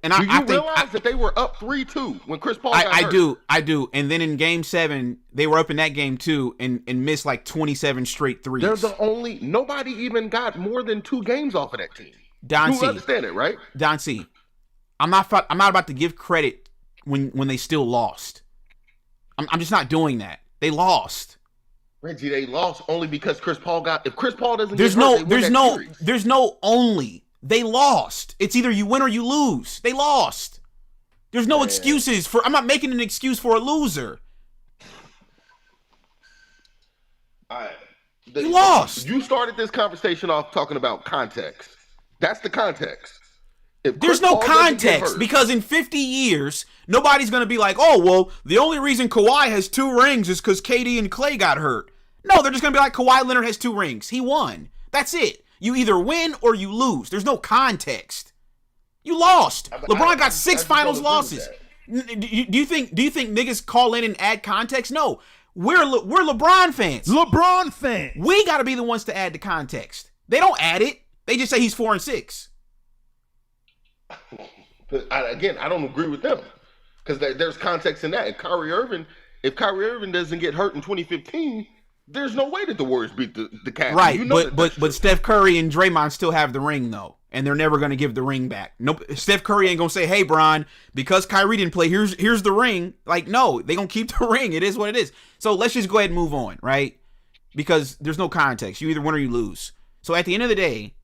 And I think realize that they were up 3-2 when Chris Paul got hurt? I do. And then in Game 7, they were up in that game too and missed like 27 straight threes. They're the only... Nobody even got more than 2 games off of that team. Don C. You understand it, right? Don C. I'm not about to give credit when they still lost. I'm just not doing that. They lost. Reggie, they lost only because Chris Paul got. If Chris Paul doesn't, there's no only. They lost. It's either you win or you lose. They lost. There's no excuses for. I'm not making an excuse for a loser. You lost. You started this conversation off talking about context. That's the context. There's no context because in 50 years, nobody's going to be like, oh, well, the only reason Kawhi has 2 rings is because KD and Klay got hurt. No, they're just going to be like, Kawhi Leonard has 2 rings. He won. That's it. You either win or you lose. There's no context. You lost. LeBron got 6 finals losses. Do you think niggas call in and add context? No. We're LeBron fans. LeBron fans. We got to be the ones to add the context. They don't add it. They just say he's 4 and 6. I don't agree with them because there's context in that. If Kyrie Irving doesn't get hurt in 2015, there's no way that the Warriors beat the Cavs. Right, but Steph Curry and Draymond still have the ring though, and they're never going to give the ring back. Nope, Steph Curry ain't going to say, "Hey, Bron, because Kyrie didn't play, here's the ring." Like, no, they going to keep the ring. It is what it is. So let's just go ahead and move on, right? Because there's no context. You either win or you lose. So at the end of the day,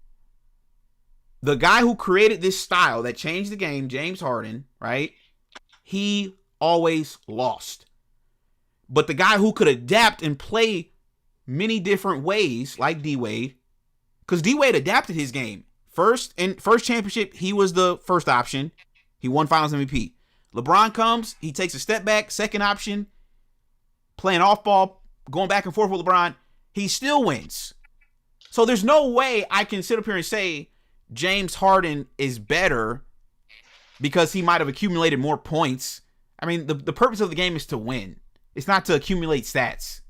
the guy who created this style that changed the game, James Harden, right? He always lost. But the guy who could adapt and play many different ways, like D-Wade, because D-Wade adapted his game. First championship, he was the first option. He won Finals MVP. LeBron comes, he takes a step back, second option, playing off ball, going back and forth with LeBron. He still wins. So there's no way I can sit up here and say James Harden is better because he might have accumulated more points. I mean, the purpose of the game is to win. It's not to accumulate stats.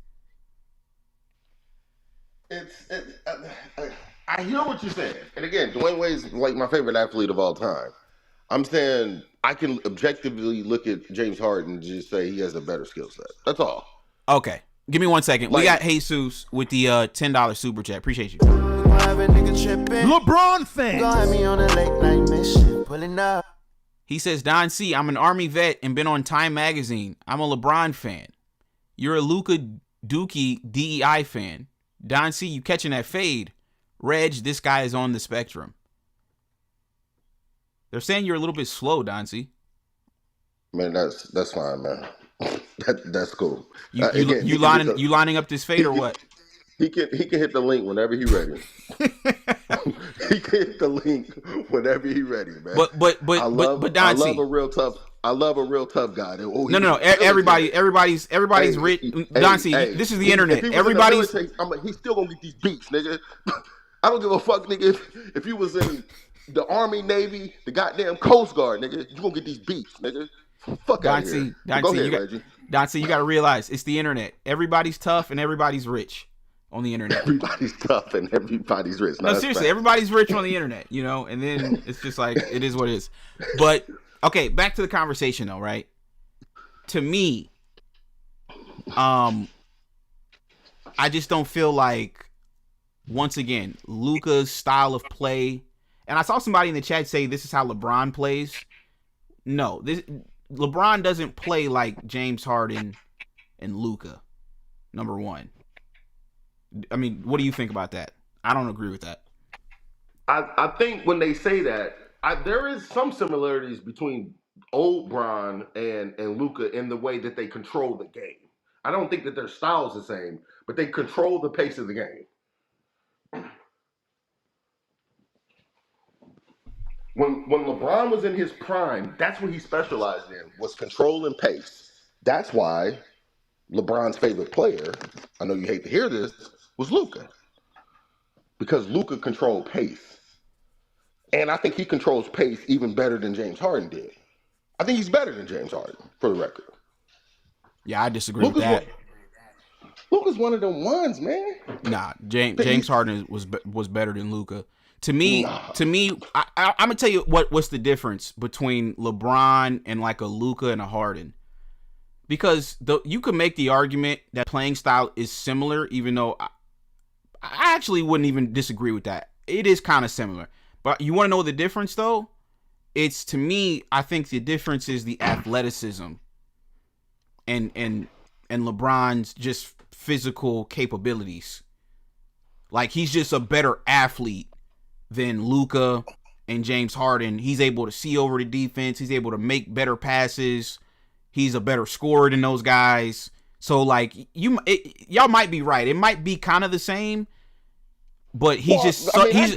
I hear what you're saying. And again, Dwayne Wade's like my favorite athlete of all time. I'm saying I can objectively look at James Harden and just say he has a better skill set. That's all. Okay. Give me 1 second. We got Jesus with the $10 super chat. Appreciate you. LeBron fan. Got me on a late night mission, pulling up. He says, Don C, I'm an Army vet and been on Time Magazine. I'm a LeBron fan. You're a Luka Dookie DEI fan. Don C, you catching that fade. Reg, this guy is on the spectrum. They're saying you're a little bit slow, Don C. Man, that's fine, man. That's cool. You lining up this fade or what? He can hit the link whenever he's ready. He can hit the link whenever he's ready, man. But Don C. I love a real tough guy. No. Everybody's rich. Don C. This is the internet. Everybody's. He's still gonna get these beats, nigga. I don't give a fuck, nigga. If you was in the Army, Navy, the goddamn Coast Guard, nigga, you gonna get these beats, nigga. Fuck out of here. Go ahead, Reggie. Don C, you got to realize it's the internet. Everybody's tough and everybody's rich on the internet. Everybody's tough and everybody's rich. No, seriously, everybody's rich on the internet, you know, and then it's just like, it is what it is. But Okay, back to the conversation though, right? To me, I just don't feel like, once again, Luka's style of play, and I saw somebody in the chat say this is how LeBron plays. No, LeBron doesn't play like James Harden and Luka, number one. I mean, what do you think about that? I don't agree with that. I think when they say that, there is some similarities between old Bron and Luka in the way that they control the game. I don't think that their style's the same, but they control the pace of the game. When LeBron was in his prime, that's what he specialized in, was control and pace. That's why LeBron's favorite player, I know you hate to hear this, was Luka. Because Luka controlled pace. And I think he controls pace even better than James Harden did. I think he's better than James Harden, for the record. Yeah, I disagree with that. Luka's one of them ones, man. Nah, James Harden was better than Luka. To me, I'm gonna tell you what's the difference between LeBron and like a Luka and a Harden. Because you could make the argument that playing style is similar, even though I actually wouldn't even disagree with that. It is kind of similar. But you want to know the difference, though? It's, to me, I think the difference is the athleticism and LeBron's just physical capabilities. Like, he's just a better athlete than Luka and James Harden. He's able to see over the defense. He's able to make better passes. He's a better scorer than those guys. So, like, y'all might be right. It might be kind of the same. But he's LeBron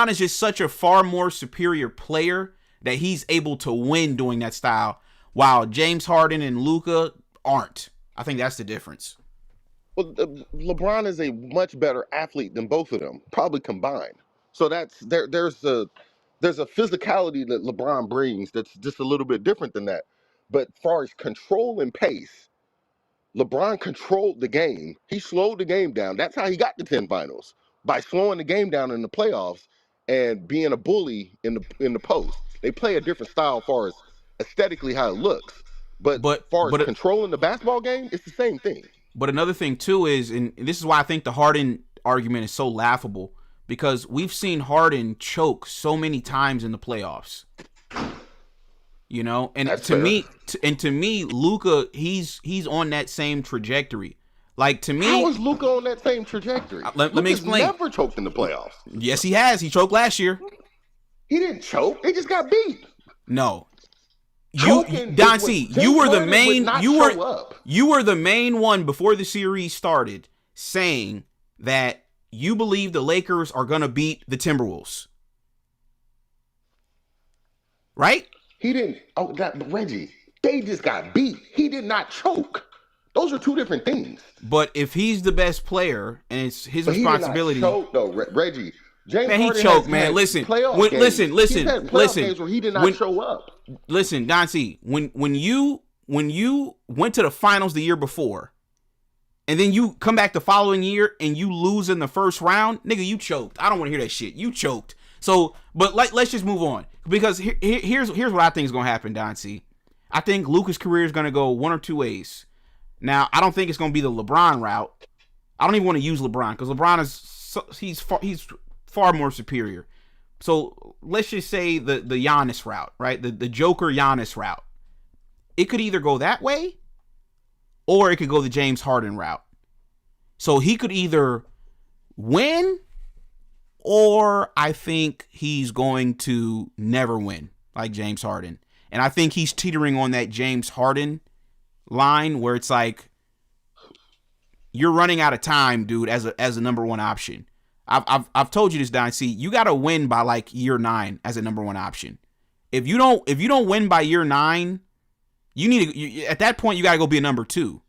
is just such a far more superior player that he's able to win doing that style, while James Harden and Luka aren't. I think that's the difference. Well, LeBron is a much better athlete than both of them, probably combined. So there's a physicality that LeBron brings that's just a little bit different than that. But as far as control and pace, LeBron controlled the game. He slowed the game down. That's how he got the 10 finals, by slowing the game down in the playoffs and being a bully in the post. They play a different style as far as aesthetically how it looks. But as far as controlling the basketball game, it's the same thing. But another thing, too, is, and this is why I think the Harden argument is so laughable, because we've seen Harden choke so many times in the playoffs. You know, and to me, Luka, he's on that same trajectory. Like, to me, how is Luka on that same trajectory? Let me explain. Never choked in the playoffs. Yes, he has. He choked last year. He didn't choke. They just got beat. No, Don C, you were the main. You were the main one before the series started saying that you believe the Lakers are gonna beat the Timberwolves, right? He didn't. Oh, Reggie, they just got beat. He did not choke. Those are two different things. But if he's the best player and it's his responsibility, he did not choke, though, Reggie. James man, he choked, man. Listen, listen. Games where he did not show up. Listen, Don C, when you went to the finals the year before, and then you come back the following year and you lose in the first round, nigga, you choked. I don't want to hear that shit. You choked. So, but let's just move on, because here's what I think is gonna happen, Don C. I think Luka's career is gonna go one or two ways. Now, I don't think it's gonna be the LeBron route. I don't even want to use LeBron because LeBron he's far more superior. So let's just say the Giannis route, right? The Joker Giannis route. It could either go that way, or it could go the James Harden route. So he could either win, or I think he's going to never win like James Harden. And I think he's teetering on that James Harden line where it's like, you're running out of time, dude, as a number one option. I've told you this, Don C. You got to win by like year 9 as a number one option. If you don't win by year 9, at that point you got to go be a number 2.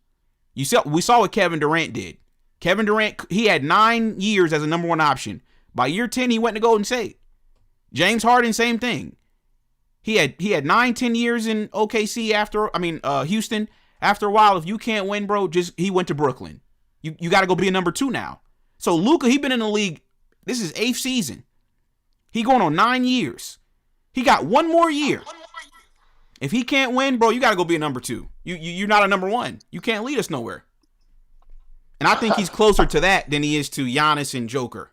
We saw what Kevin Durant did. Kevin Durant, he had 9 years as a number one option. By year 10, he went to Golden State. James Harden, same thing. He had 9-10 years in OKC Houston. After a while, if you can't win, bro, he went to Brooklyn. You got to go be a number 2 now. So Luka, he been in the league. This is 8th season. He going on 9 years. He got one more year. If he can't win, bro, you got to go be a number 2. You're not a number 1. You can't lead us nowhere. And I think he's closer to that than he is to Giannis and Joker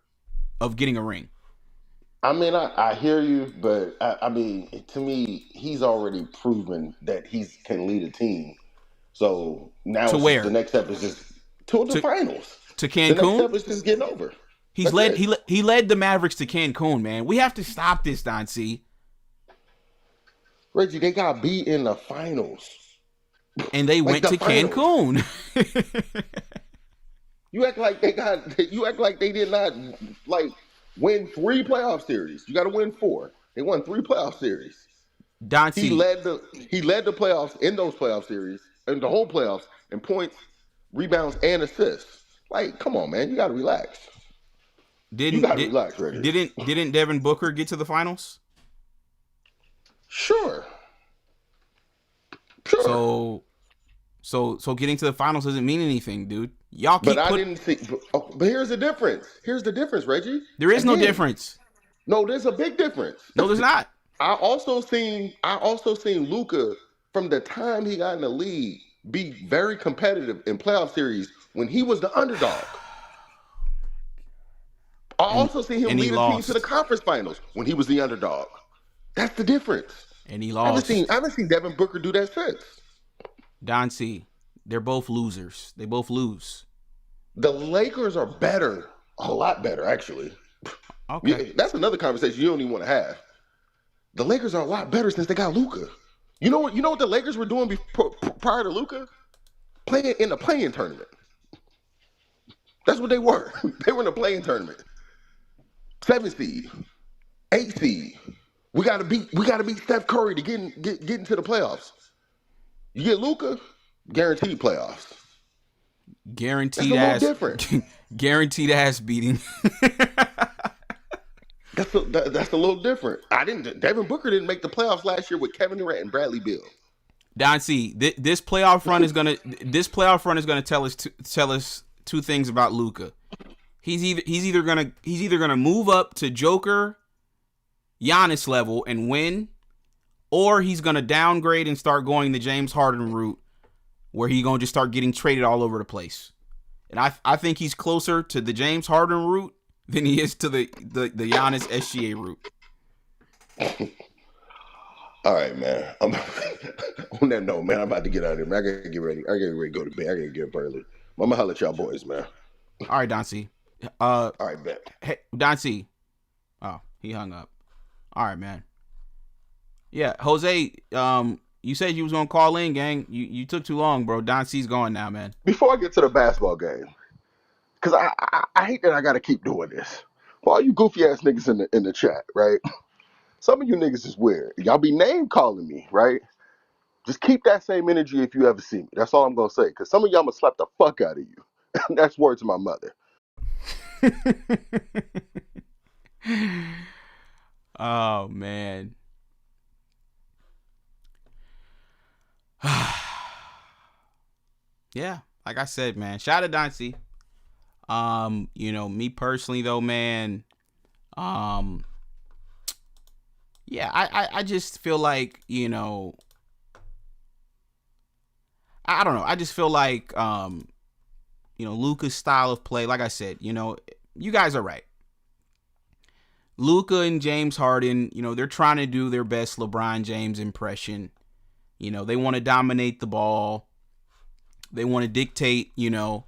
of getting a ring. I mean, I hear you, but I mean, to me, he's already proven that he can lead a team. So now to where? The next step is just to the finals. To Cancun? The next step is just getting over. He led the Mavericks to Cancun, man. We have to stop this, Don C. Reggie, they got beat in the finals. And they went to Cancun. You act like they did not win 3 playoff series. You got to win 4. They won 3 playoff series. Don C. He led the playoffs in those playoff series, and the whole playoffs in points, rebounds, and assists. Like, come on, man, you got to relax. Relax, Reggie. Didn't Devin Booker get to the finals? Sure. So getting to the finals doesn't mean anything, dude. Y'all keep. But I didn't see. But here's the difference. Here's the difference, Reggie. There is no difference. No, there's a big difference. No, there's not. I also seen Luka from the time he got in the league be very competitive in playoff series when he was the underdog. I also see him lead a team to the conference finals when he was the underdog. That's the difference. And he lost. I haven't seen Devin Booker do that since. Don C. They're both losers. They both lose. The Lakers are better, a lot better, actually. Okay. That's another conversation you don't even want to have. The Lakers are a lot better since they got Luka. You know what the Lakers were doing prior to Luka? Playing in the play-in tournament. That's what they were. They were in the play-in tournament. 7 seed, 8 seed. We gotta beat Steph Curry to get into the playoffs. You get Luka, guaranteed playoffs. Guaranteed ass. Different. Guaranteed ass beating. That's a little different. Devin Booker didn't make the playoffs last year with Kevin Durant and Bradley Beal. Don C, this playoff run is gonna tell us 2 things about Luka. He's either gonna move up to Joker, Giannis level and win, or he's gonna downgrade and start going the James Harden route, where he's gonna just start getting traded all over the place. And I think he's closer to the James Harden route than he is to the Giannis SGA route. All right, man. On that note, man, I'm about to get out of here, man. I gotta get ready. I gotta go to bed. I gotta get up early. I'm gonna holler at y'all boys, man. All right, Don C. All right, bet. Hey, Don C. Oh, he hung up. All right, man. Yeah, Jose, you said you was gonna call in, gang. You took too long, bro. Don C's gone now, man. Before I get to the basketball game, because I hate that I gotta keep doing this. For all you goofy ass niggas in the chat, right? Some of you niggas is weird. Y'all be name calling me, right? Just keep that same energy if you ever see me. That's all I'm gonna say. Because some of y'all gonna slap the fuck out of you. That's word to my mother. Oh man. Yeah, like I said, man. Shout out to Don C. Me personally though, man. Yeah, I just feel like, I don't know. I just feel like, Luka's style of play, like I said, you guys are right. Luka and James Harden, they're trying to do their best LeBron James impression. They want to dominate the ball. They want to dictate, the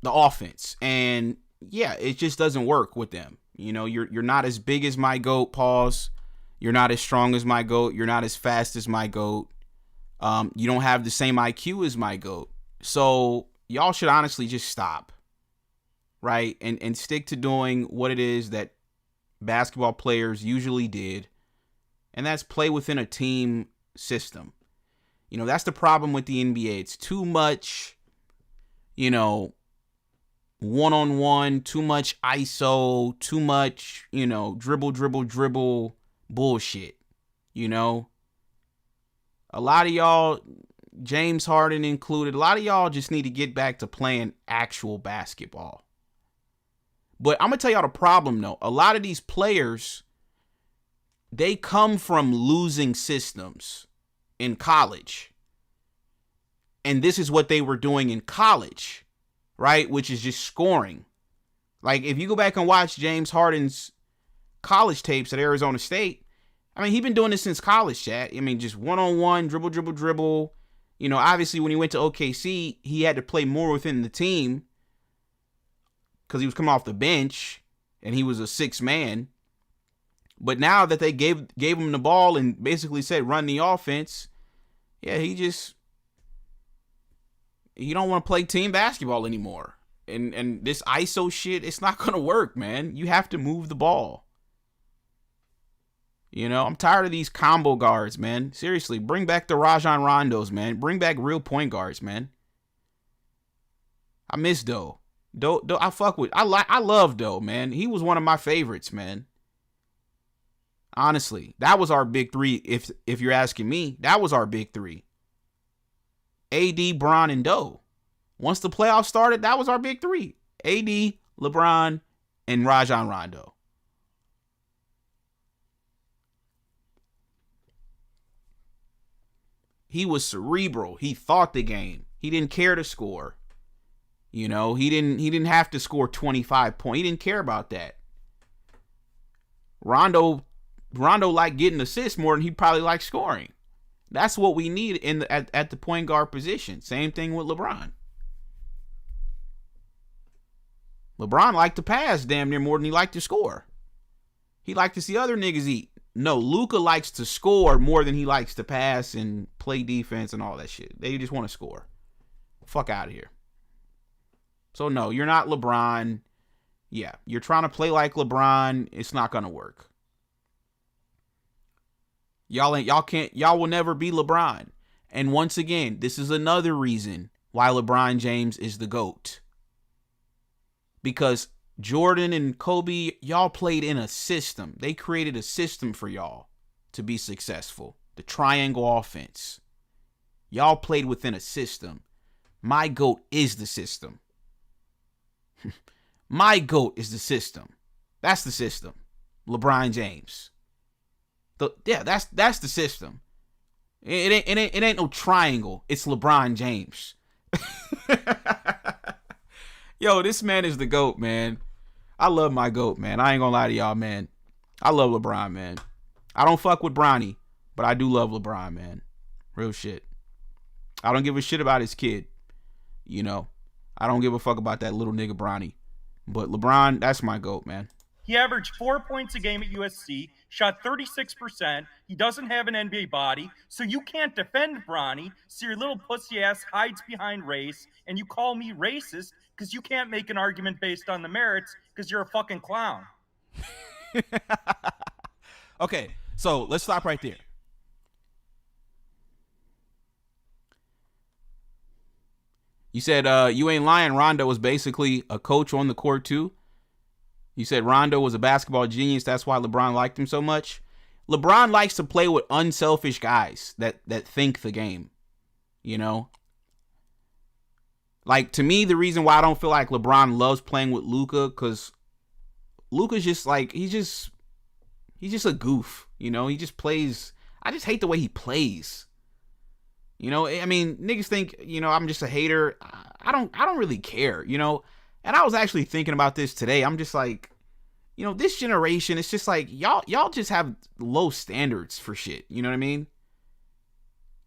offense. And yeah, it just doesn't work with them. You're not as big as my GOAT, pause. You're not as strong as my GOAT. You're not as fast as my GOAT. You don't have the same IQ as my GOAT. So y'all should honestly just stop. Right? And stick to doing what it is that basketball players usually did. And that's play within a team system. That's the problem with the NBA. It's too much, one-on-one, too much ISO, too much, dribble bullshit. A lot of y'all, James Harden included, a lot of y'all just need to get back to playing actual basketball. But I'm going to tell y'all the problem, though. A lot of these players, they come from losing systems in college. And this is what they were doing in college, right? Which is just scoring. Like, if you go back and watch James Harden's college tapes at Arizona State, I mean, he's been doing this since college, chat. I mean, just one-on-one, dribble, dribble, dribble. You know, obviously, when he went to OKC, he had to play more within the team because he was coming off the bench, and he was a sixth man. But now that they gave him the ball and basically said, run the offense, yeah, he don't want to play team basketball anymore. And this ISO shit, it's not going to work, man. You have to move the ball. You know, I'm tired of these combo guards, man. Seriously, bring back the Rajon Rondos, man. Bring back real point guards, man. I miss Doe. Doe, I love Doe, man. He was one of my favorites, man. Honestly, that was our big three. If you're asking me, that was our big three. AD, Bron, and Doe. Once the playoffs started, that was our big three. AD, LeBron, and Rajon Rondo. He was cerebral. He thought the game. He didn't care to score. You know, he didn't have to score 25 points. He didn't care about that. Rondo liked getting assists more than he probably liked scoring. That's what we need at the point guard position. Same thing with LeBron. LeBron liked to pass damn near more than he liked to score. He liked to see other niggas eat. No, Luka likes to score more than he likes to pass and play defense and all that shit. They just want to score. Fuck out of here. So no, you're not LeBron. Yeah, you're trying to play like LeBron. It's not gonna work. Y'all will never be LeBron. And once again, this is another reason why LeBron James is the GOAT. Because Jordan and Kobe, y'all played in a system. They created a system for y'all to be successful. The triangle offense. Y'all played within a system. My GOAT is the system. My GOAT is the system. That's the system. LeBron James. That's the system. It ain't no triangle. It's LeBron James. Yo, this man is the GOAT, man. I love my GOAT, man. I ain't gonna lie to y'all, man. I love LeBron, man. I don't fuck with Bronny, but I do love LeBron, man. Real shit. I don't give a shit about his kid. You know, I don't give a fuck about that little nigga Bronny. But LeBron, that's my GOAT, man. He averaged 4 points a game at USC, shot 36%. He doesn't have an NBA body, so you can't defend Bronny, so your little pussy ass hides behind race, and you call me racist because you can't make an argument based on the merits because you're a fucking clown. Okay, so let's stop right there. You said you ain't lying. Rondo was basically a coach on the court too. You said Rondo was a basketball genius. That's why LeBron liked him so much. LeBron likes to play with unselfish guys that think the game. You know? Like, to me, the reason why I don't feel like LeBron loves playing with Luka, because Luka's just like, he's just a goof. You know? He just plays. I just hate the way he plays. You know, I mean, niggas think, you know, I'm just a hater. I don't really care, you know. And I was actually thinking about this today. I'm just like, you know, this generation, it's just like, y'all just have low standards for shit. You know what I mean?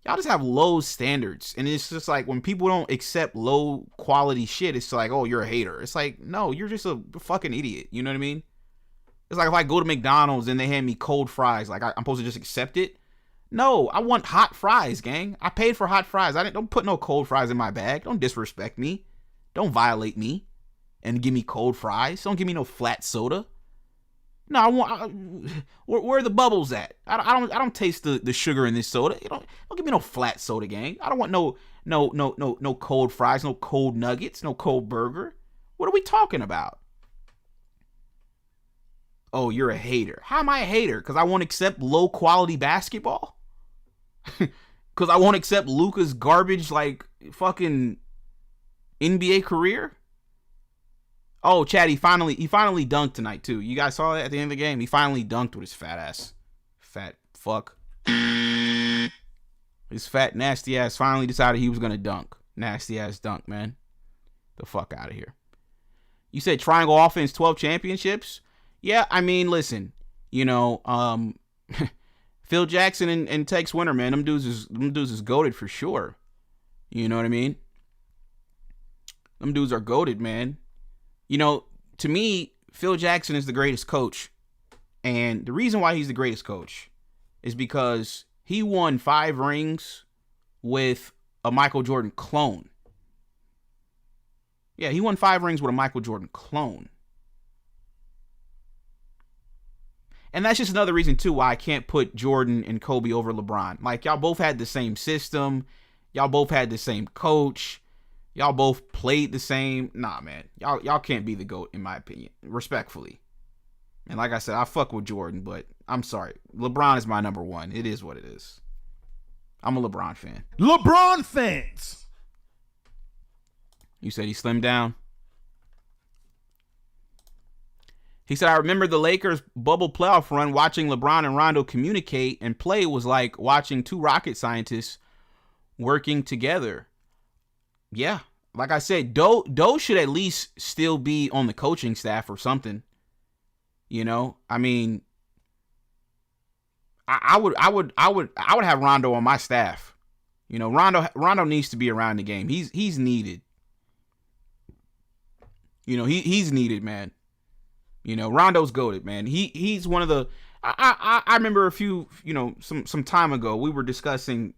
Y'all just have low standards. And it's just like, when people don't accept low quality shit, it's like, oh, you're a hater. It's like, no, you're just a fucking idiot. You know what I mean? It's like if I go to McDonald's and they hand me cold fries, like I'm supposed to just accept it. No, I want hot fries, gang. I paid for hot fries. Don't put no cold fries in my bag. Don't disrespect me. Don't violate me and give me cold fries. Don't give me no flat soda. No, I want. Where are the bubbles at? I don't taste the sugar in this soda. Don't give me no flat soda, gang. I don't want no cold fries, no cold nuggets, no cold burger. What are we talking about? Oh, you're a hater. How am I a hater? Because I won't accept low quality basketball? Because I won't accept Luka's garbage, like, fucking NBA career? Oh, Chad, he finally dunked tonight, too. You guys saw that at the end of the game? He finally dunked with his fat ass. Fat fuck. His fat, nasty ass finally decided he was going to dunk. Nasty ass dunk, man. The fuck out of here. You said triangle offense, 12 championships? Yeah, I mean, listen. You know, Phil Jackson and Tex Winter, man. Them dudes is goated for sure. You know what I mean? Them dudes are goated, man. You know, to me, Phil Jackson is the greatest coach. And the reason why he's the greatest coach is because he won 5 rings with a Michael Jordan clone. Yeah, he won 5 rings with a Michael Jordan clone. And that's just another reason, too, why I can't put Jordan and Kobe over LeBron. Like, y'all both had the same system. Y'all both had the same coach. Y'all both played the same. Nah, man. Y'all can't be the GOAT, in my opinion. Respectfully. And like I said, I fuck with Jordan, but I'm sorry. LeBron is my number 1. It is what it is. I'm a LeBron fan. LeBron fans. You said he slimmed down? He said, I remember the Lakers bubble playoff run, watching LeBron and Rondo communicate and play was like watching 2 rocket scientists working together. Yeah. Like I said, Doe should at least still be on the coaching staff or something. You know, I mean, I would have Rondo on my staff. You know, Rondo needs to be around the game. He's needed. You know, he's needed, man. You know, Rondo's goated, man. He's one of the. I remember a few, you know, some time ago we were discussing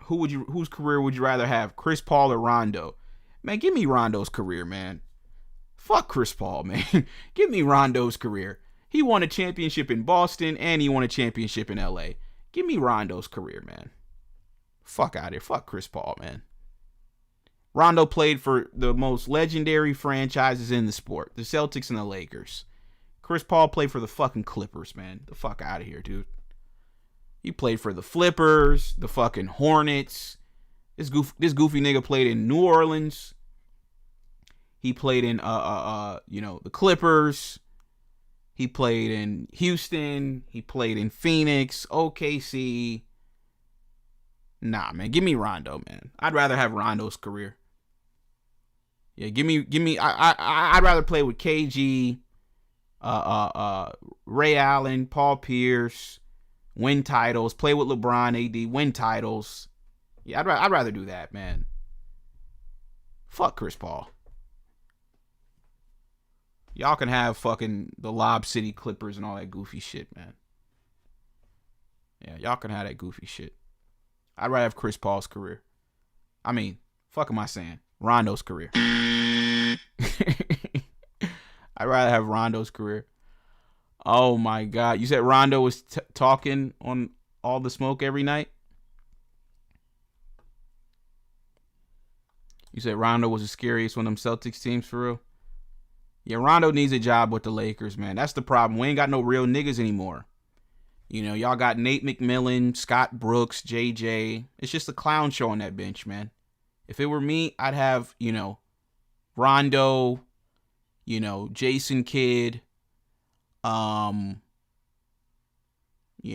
whose career would you rather have, Chris Paul or Rondo? Man, give me Rondo's career, man. Fuck Chris Paul, man. Give me Rondo's career. He won a championship in Boston and he won a championship in LA. Give me Rondo's career, man. Fuck out of here. Fuck Chris Paul, man. Rondo played for the most legendary franchises in the sport, the Celtics and the Lakers. Chris Paul played for the fucking Clippers, man. The fuck out of here, dude. He played for the Flippers, the fucking Hornets. This goofy nigga played in New Orleans. He played in you know, the Clippers. He played in Houston. He played in Phoenix, OKC. Nah, man, give me Rondo, man. I'd rather have Rondo's career. Yeah, give me. I'd rather play with KG, Ray Allen, Paul Pierce, win titles. Play with LeBron, AD, win titles. Yeah, I'd rather do that, man. Fuck Chris Paul. Y'all can have fucking the Lob City Clippers and all that goofy shit, man. Yeah, y'all can have that goofy shit. I'd rather have Chris Paul's career. I mean, fuck am I saying? Rondo's career. I'd rather have Rondo's career. Oh my God. You said Rondo was talking on All the Smoke every night? You said Rondo was the scariest one of them Celtics teams for real? Yeah, Rondo needs a job with the Lakers, man. That's the problem. We ain't got no real niggas anymore. You know, y'all got Nate McMillan, Scott Brooks, JJ. It's just a clown show on that bench, man. If it were me, I'd have, you know, Rondo, you know, Jason Kidd, you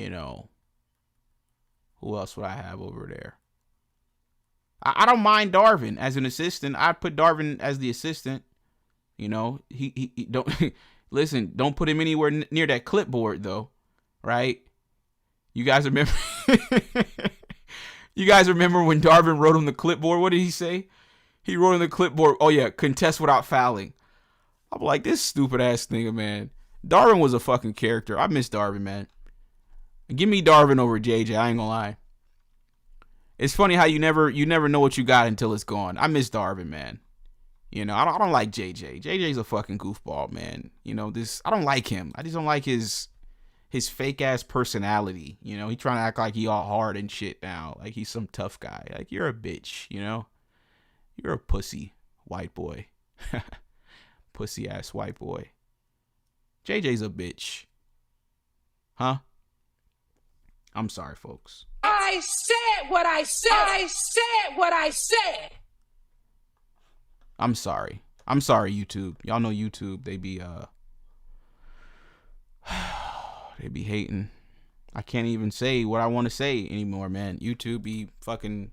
know, who else would I have over there? I don't mind Darvin as an assistant. I'd put Darvin as the assistant. You know, he don't listen, don't put him anywhere near that clipboard though, right? You guys remember You guys remember when Darvin wrote on the clipboard? What did he say? He wrote on the clipboard, oh yeah, contest without fouling. I'm like, this stupid ass nigga, man. Darvin was a fucking character. I miss Darvin, man. Give me Darvin over JJ, I ain't gonna lie. It's funny how you never know what you got until it's gone. I miss Darvin, man. You know, I don't like JJ. JJ's a fucking goofball, man. You know, I don't like him. I just don't like his fake ass personality. You know, he trying to act like he all hard and shit now. Like he's some tough guy. Like, you're a bitch, you know? You're a pussy white boy. Pussy ass white boy. JJ's a bitch. Huh? I'm sorry, folks. I said what I said. I said what I said. I'm sorry. I'm sorry, YouTube. Y'all know YouTube, they be hating. I can't even say what I want to say anymore, man. YouTube be fucking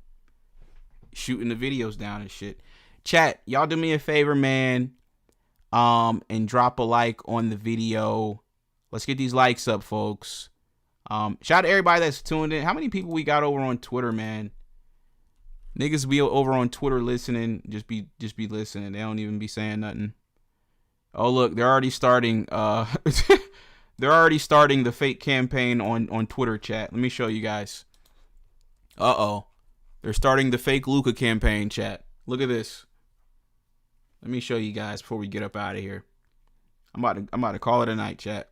shooting the videos down and shit. Chat, y'all do me a favor, man. And drop a like on the video. Let's get these likes up, folks. Shout out to everybody that's tuned in. How many people we got over on Twitter, man? Niggas be over on Twitter listening. Just be listening. They don't even be saying nothing. Oh, look, they're already starting they're already starting the fake campaign on Twitter, chat. Let me show you guys. Uh-oh. They're starting the fake Luka campaign, chat. Look at this. Let me show you guys before we get up out of here. I'm about to call it a night, chat.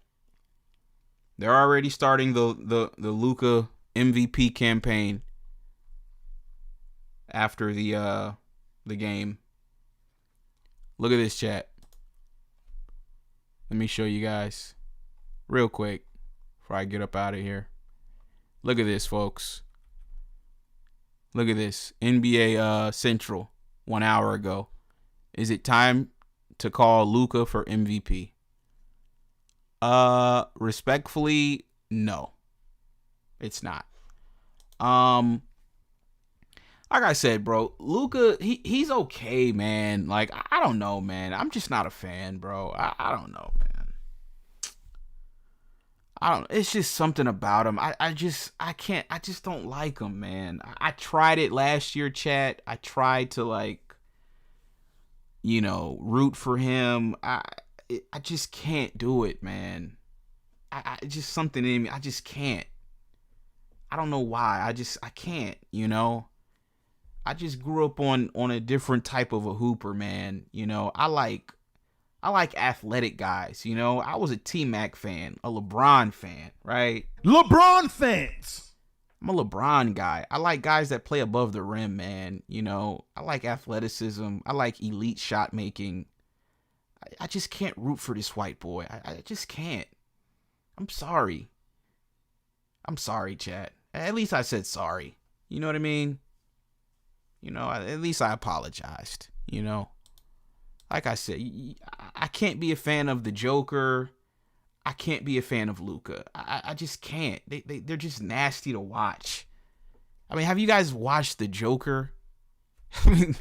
They're already starting the Luka MVP campaign after the game. Look at this, chat. Let me show you guys real quick before I get up out of here. Look at this, folks. Look at this. NBA Central 1 hour ago. Is it time to call Luka for MVP? Respectfully, no. It's not. Like I said, bro, Luka, he's okay, man. Like, I don't know, man. I'm just not a fan, bro. I don't know, man. It's just something about him. I just don't like him, man. I tried it last year, chat. I tried to, like, you know, root for him. I just can't do it, man. It's just something in me. I just can't. I don't know why. I can't, you know. I just grew up on a different type of a hooper, man. You know, I like athletic guys, you know. I was a T-Mac fan, a LeBron fan, right? LeBron fans. I'm a LeBron guy. I like guys that play above the rim, man. You know, I like athleticism. I like elite shot making. I just can't root for this white boy. I just can't. I'm sorry. I'm sorry, chat. At least I said sorry. You know what I mean? You know, at least I apologized, you know. Like I said, I can't be a fan of the Joker. I can't be a fan of Luka. I just can't. They're just nasty to watch. I mean, have you guys watched the Joker? I mean,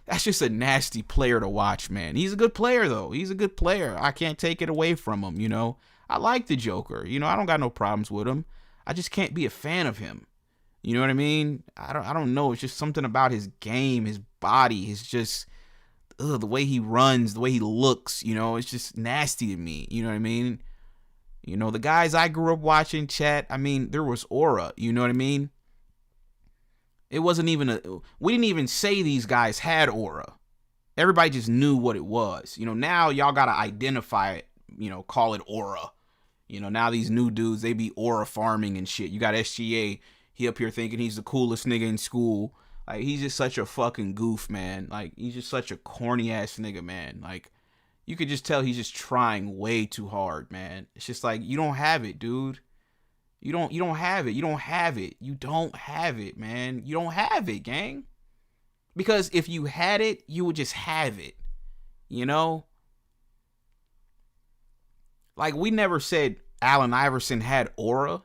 that's just a nasty player to watch, man. He's a good player, though. He's a good player. I can't take it away from him, you know. I like the Joker. You know, I don't got no problems with him. I just can't be a fan of him. You know what I mean? I don't know. It's just something about his game, his body, his just the way he runs, the way he looks, you know, it's just nasty to me. You know what I mean? You know, the guys I grew up watching, chat, I mean, there was aura, you know what I mean? It wasn't even we didn't even say these guys had aura. Everybody just knew what it was. You know, now y'all got to identify it, you know, call it aura. You know, now these new dudes, they be aura farming and shit. You got SGA. He up here thinking he's the coolest nigga in school. Like, he's just such a fucking goof, man. Like, he's just such a corny ass nigga, man. Like, you could just tell he's just trying way too hard, man. It's just like, you don't have it, dude. You don't have it. You don't have it. You don't have it, man. You don't have it, gang. Because if you had it, you would just have it. You know? Like, we never said Allen Iverson had aura.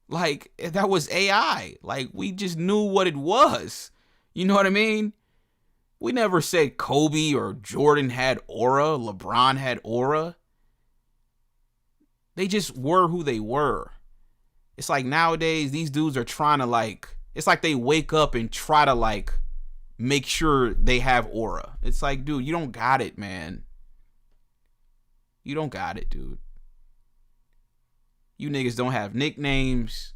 Like, that was AI. Like, we just knew what it was. You know what I mean? We never said Kobe or Jordan had aura, LeBron had aura. They just were who they were. It's like nowadays, these dudes are trying to, like, it's like they wake up and try to, like, make sure they have aura. It's like, dude, you don't got it, man. You don't got it, dude. You niggas don't have nicknames.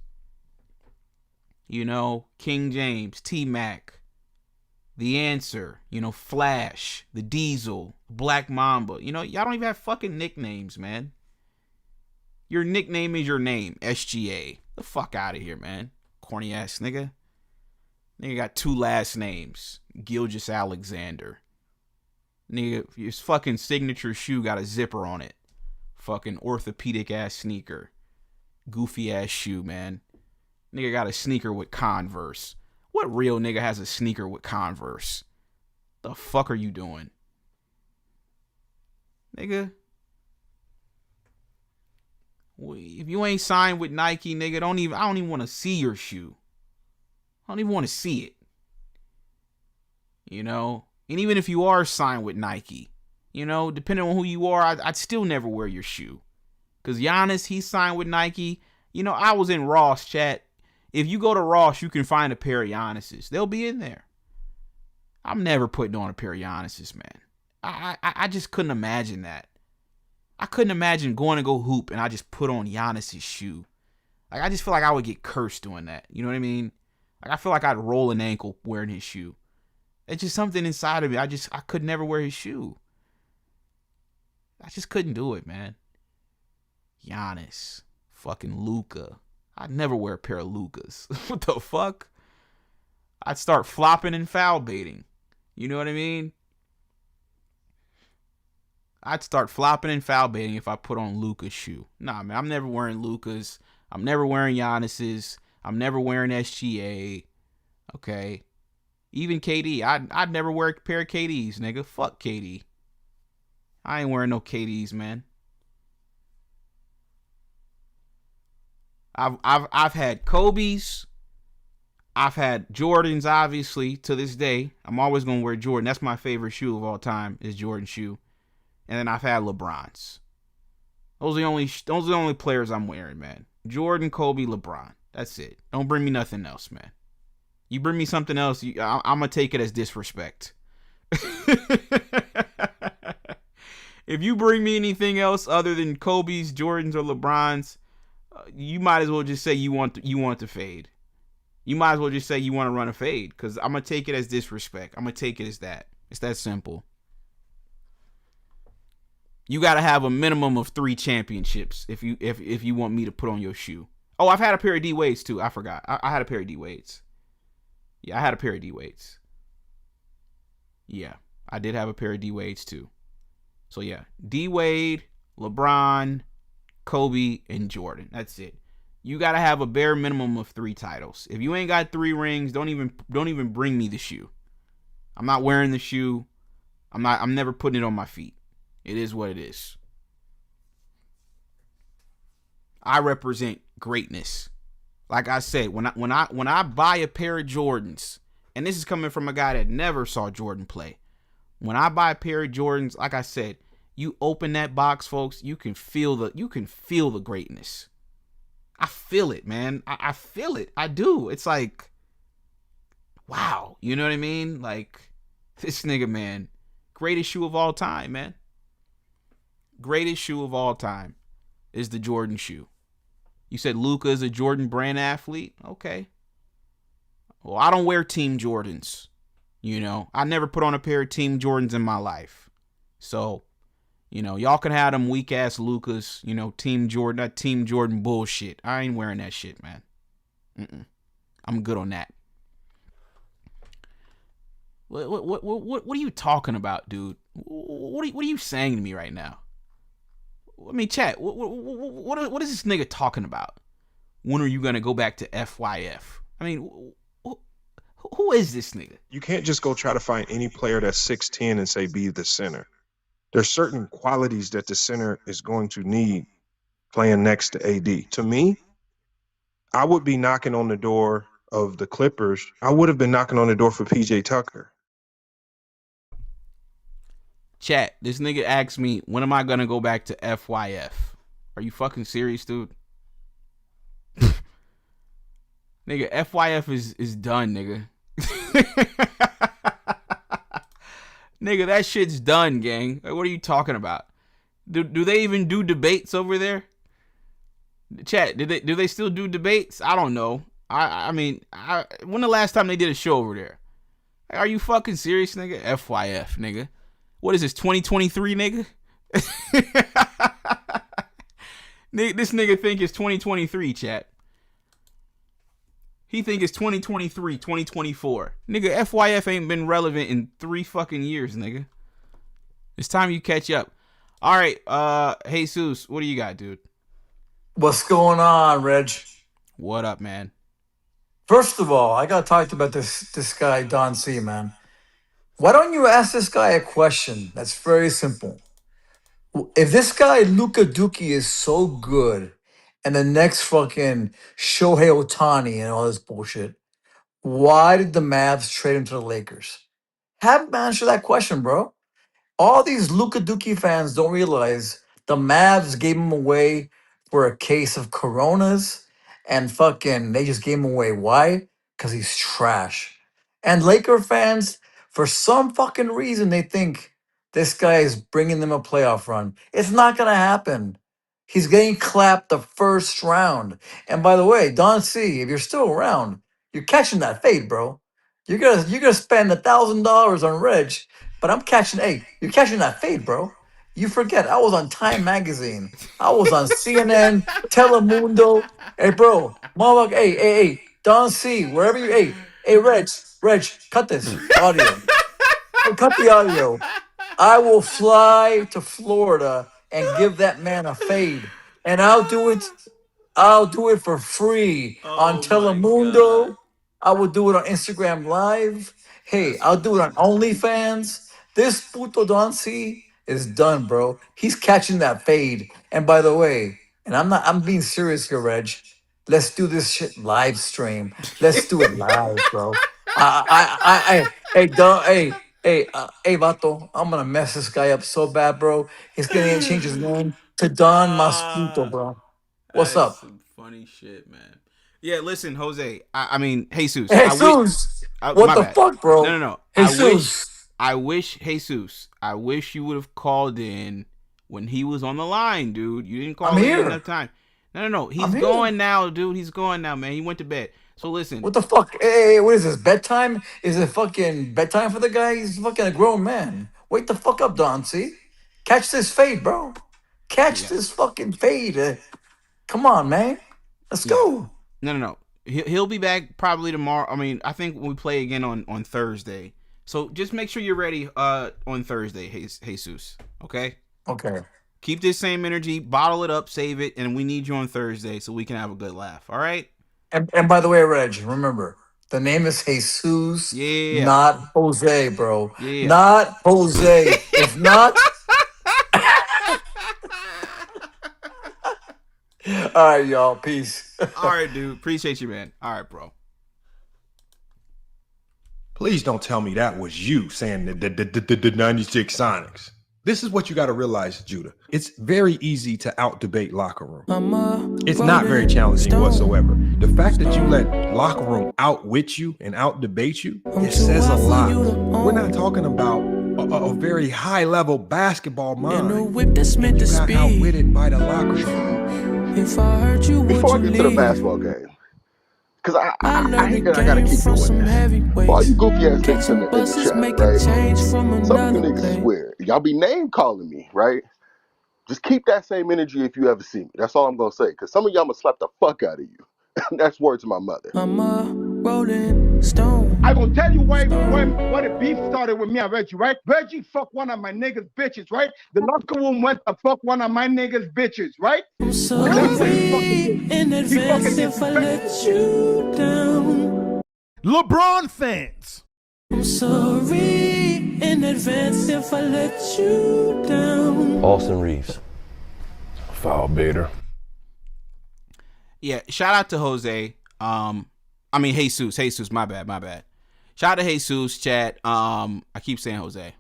You know, King James, T-Mac, The Answer, you know, Flash, The Diesel, Black Mamba. You know, y'all don't even have fucking nicknames, man. Your nickname is your name, SGA. The fuck out of here, man. Corny ass nigga. Nigga got 2 last names. Gilgeous Alexander. Nigga, his fucking signature shoe got a zipper on it. Fucking orthopedic ass sneaker. Goofy ass shoe, man. Nigga got a sneaker with Converse. What real nigga has a sneaker with Converse? The fuck are you doing? Nigga. If you ain't signed with Nike, nigga, I don't even want to see your shoe. I don't even want to see it. You know? And even if you are signed with Nike, you know, depending on who you are, I'd still never wear your shoe. Because Giannis, he's signed with Nike. You know, I was in Ross, chat. If you go to Ross, you can find a pair of Giannis's. They'll be in there. I'm never putting on a pair of Giannis's, man. I just couldn't imagine that. I couldn't imagine going to go hoop and I just put on Giannis's shoe. Like, I just feel like I would get cursed doing that. You know what I mean? Like, I feel like I'd roll an ankle wearing his shoe. It's just something inside of me. I could never wear his shoe. I just couldn't do it, man. Giannis. Fucking Luka. I'd never wear a pair of Lukas. What the fuck? I'd start flopping and foul baiting. You know what I mean? I'd start flopping and foul baiting if I put on Luka's shoe. Nah, man, I'm never wearing Luka's. I'm never wearing Giannis's. I'm never wearing SGA. Okay? Even KD. I'd never wear a pair of KDs, nigga. Fuck KD. I ain't wearing no KDs, man. I've had Kobe's. I've had Jordans, obviously, to this day. I'm always gonna wear Jordan. That's my favorite shoe of all time, is Jordan shoe. And then I've had LeBrons. Those are the only players I'm wearing, man. Jordan, Kobe, LeBron. That's it. Don't bring me nothing else, man. You bring me something else, I'm gonna take it as disrespect. If you bring me anything else other than Kobe's, Jordans, or LeBrons, you might as well just say you want to fade. You might as well just say you want to run a fade, because I'm gonna take it as disrespect. I'm gonna take it as that. It's that simple. You gotta have a minimum of 3 championships if you want me to put on your shoe. Oh, I've had a pair of D Wade's too. I forgot. I had a pair of D Wade's. Yeah, I had a pair of D Wade's. Yeah, I did have a pair of D Wade's too. So yeah, D Wade, LeBron, Kobe, and Jordan. That's it. You gotta have a bare minimum of 3 titles. If you ain't got 3 rings, don't even bring me the shoe. I'm not wearing the shoe. I'm never putting it on my feet. It is what it is. I represent greatness. Like I said, when I buy a pair of Jordans, and this is coming from a guy that never saw Jordan play. When I buy a pair of Jordans, like I said, you open that box, folks, you can feel the greatness. I feel it, man. I feel it. I do. It's like, wow. You know what I mean? Like, this nigga, man. Greatest shoe of all time, man. Greatest shoe of all time is the Jordan shoe. You said Luka is a Jordan brand athlete? Okay. Well, I don't wear Team Jordans. You know, I never put on a pair of Team Jordans in my life. So, you know, y'all can have them weak ass Lukas, you know, Team Jordan, that Team Jordan bullshit. I ain't wearing that shit, man. I'm good on that. What are you talking about, dude? What are you saying to me right now? I mean, chat. What is this nigga talking about? When are you gonna go back to FYF? I mean, who is this nigga? You can't just go try to find any player that's 6'10" and say be the center. There's certain qualities that the center is going to need playing next to AD. To me, I would be knocking on the door of the Clippers. I would have been knocking on the door for PJ Tucker. Chat, this nigga asked me, when am I going to go back to FYF? Are you fucking serious, dude? Nigga, FYF is done, nigga. Nigga, that shit's done, gang. Like, what are you talking about? Do they even do debates over there? Chat, do they still do debates? I don't know. I mean, when the last time they did a show over there? Are you fucking serious, nigga? FYF, nigga. What is this, 2023, nigga? This nigga think it's 2023, chat. He think it's 2023, 2024. Nigga, FYF ain't been relevant in 3 fucking years, nigga. It's time you catch up. All right, Jesus, what do you got, dude? What's going on, Reg? What up, man? First of all, I got to talk about this guy, Don C, man. Why don't you ask this guy a question that's very simple? If this guy, Luka Doncic, is so good, and the next fucking Shohei Otani and all this bullshit, why did the Mavs trade him to the Lakers? Have him answer that question, bro. All these Luka Dookie fans don't realize the Mavs gave him away for a case of Coronas and fucking they just gave him away. Why? Because he's trash. And Laker fans, for some fucking reason, they think this guy is bringing them a playoff run. It's not going to happen. He's getting clapped the first round. And by the way, Don C, if you're still around, you're catching that fade, bro. You're gonna spend $1,000 on Reg, but I'm catching. Hey, you're catching that fade, bro. You forget I was on Time Magazine. I was on CNN, Telemundo. Hey, bro, mama. Hey, Don C, wherever you. Hey, Reg, cut this audio. Hey, cut the audio. I will fly to Florida and give that man a fade, and I'll do it. I'll do it for free on Telemundo. I will do it on Instagram Live. Hey, I'll do it on OnlyFans. This puto Don C is done, bro. He's catching that fade. And by the way, and I'm being serious here, Reg. Let's do this shit live stream. Let's do it live, bro. Hey, Don, hey, Vato, I'm gonna mess this guy up so bad, bro. He's gonna change his name to Don Masputo, bro. What's That's up? some funny shit, man. Yeah, listen, Jose. I mean, Jesus. Jesus, my what the bad. fuck, bro? No. Jesus. I wish, Jesus. I wish you would have called in when he was on the line, dude. You didn't call I'm in here. enough time. No. He's I'm here. going now, dude. He's going now, man. He went to bed. So listen. What the fuck? Hey, what is this? Bedtime? Is it fucking bedtime for the guy? He's fucking a grown man. Wake the fuck up, Don. See? Catch this fade, bro. Catch this fucking fade. Come on, man. Let's go. No. He'll be back probably tomorrow. I mean, I think we play again on Thursday. So just make sure you're ready on Thursday, Jesus. Okay? Okay. Keep this same energy, bottle it up, save it, and we need you on Thursday so we can have a good laugh. All right? And by the way, Reg, remember, the name is Jesus, not Jose, bro. Yeah. Not Jose. If not... All right, y'all. Peace. All right, dude. Appreciate you, man. All right, bro. Please don't tell me that was you saying the 96 Sonics. This is what you got to realize, Judah. It's very easy to out-debate locker room. It's not very challenging whatsoever. The fact that you let locker room outwit you and out-debate you, it says a lot. We're not talking about a very high-level basketball mind. You got outwitted by the locker room. Before I get to the basketball game, because I hate that I gotta keep doing this. All you goofy ass niggas in the chat, right? Some of you niggas is weird. Y'all be name calling me, right? Just keep that same energy if you ever see me. That's all I'm gonna say. Because some of y'all gonna slap the fuck out of you. That's word to my mother. I'm a rolling stone. I gonna tell you why the beef started with me and Reggie, right? Reggie fucked one of my niggas' bitches, right? The locker room went to fuck one of my niggas' bitches, right? I'm sorry in advance if I let you down. LeBron fans. I'm sorry in advance if I let you down. Austin Reeves. Foul baiter. Yeah, shout out to Jose. I mean Jesus, my bad. Shout out to Jesus, chat. I keep saying Jose.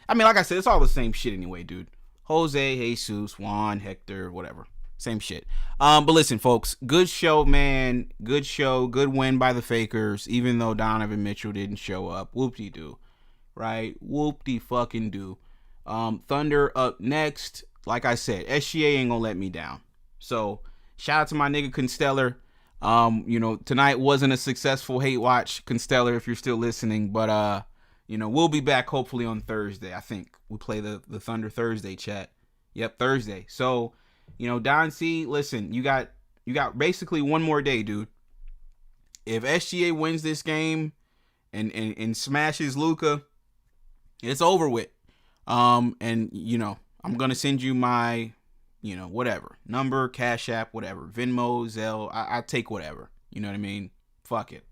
I mean, like I said, it's all the same shit anyway, dude. Jose, Jesus, Juan, Hector, whatever. Same shit. But listen, folks, good show, man. Good show. Good win by the Fakers, even though Donovan Mitchell didn't show up. Whoop-de-doo. Right? Whoop-de-fucking-doo. Thunder up next. Like I said, SGA ain't gonna let me down. So, shout out to my nigga Constellar. Tonight wasn't a successful hate watch, Constellar, if you're still listening. But, we'll be back hopefully on Thursday. I think we play the Thunder Thursday, chat. Yep, Thursday. So, Don C, listen, you got basically one more day, dude. If SGA wins this game and smashes Luka, it's over with. I'm gonna send you my, whatever number, Cash App, whatever, Venmo, Zelle. I take whatever. You know what I mean? Fuck it.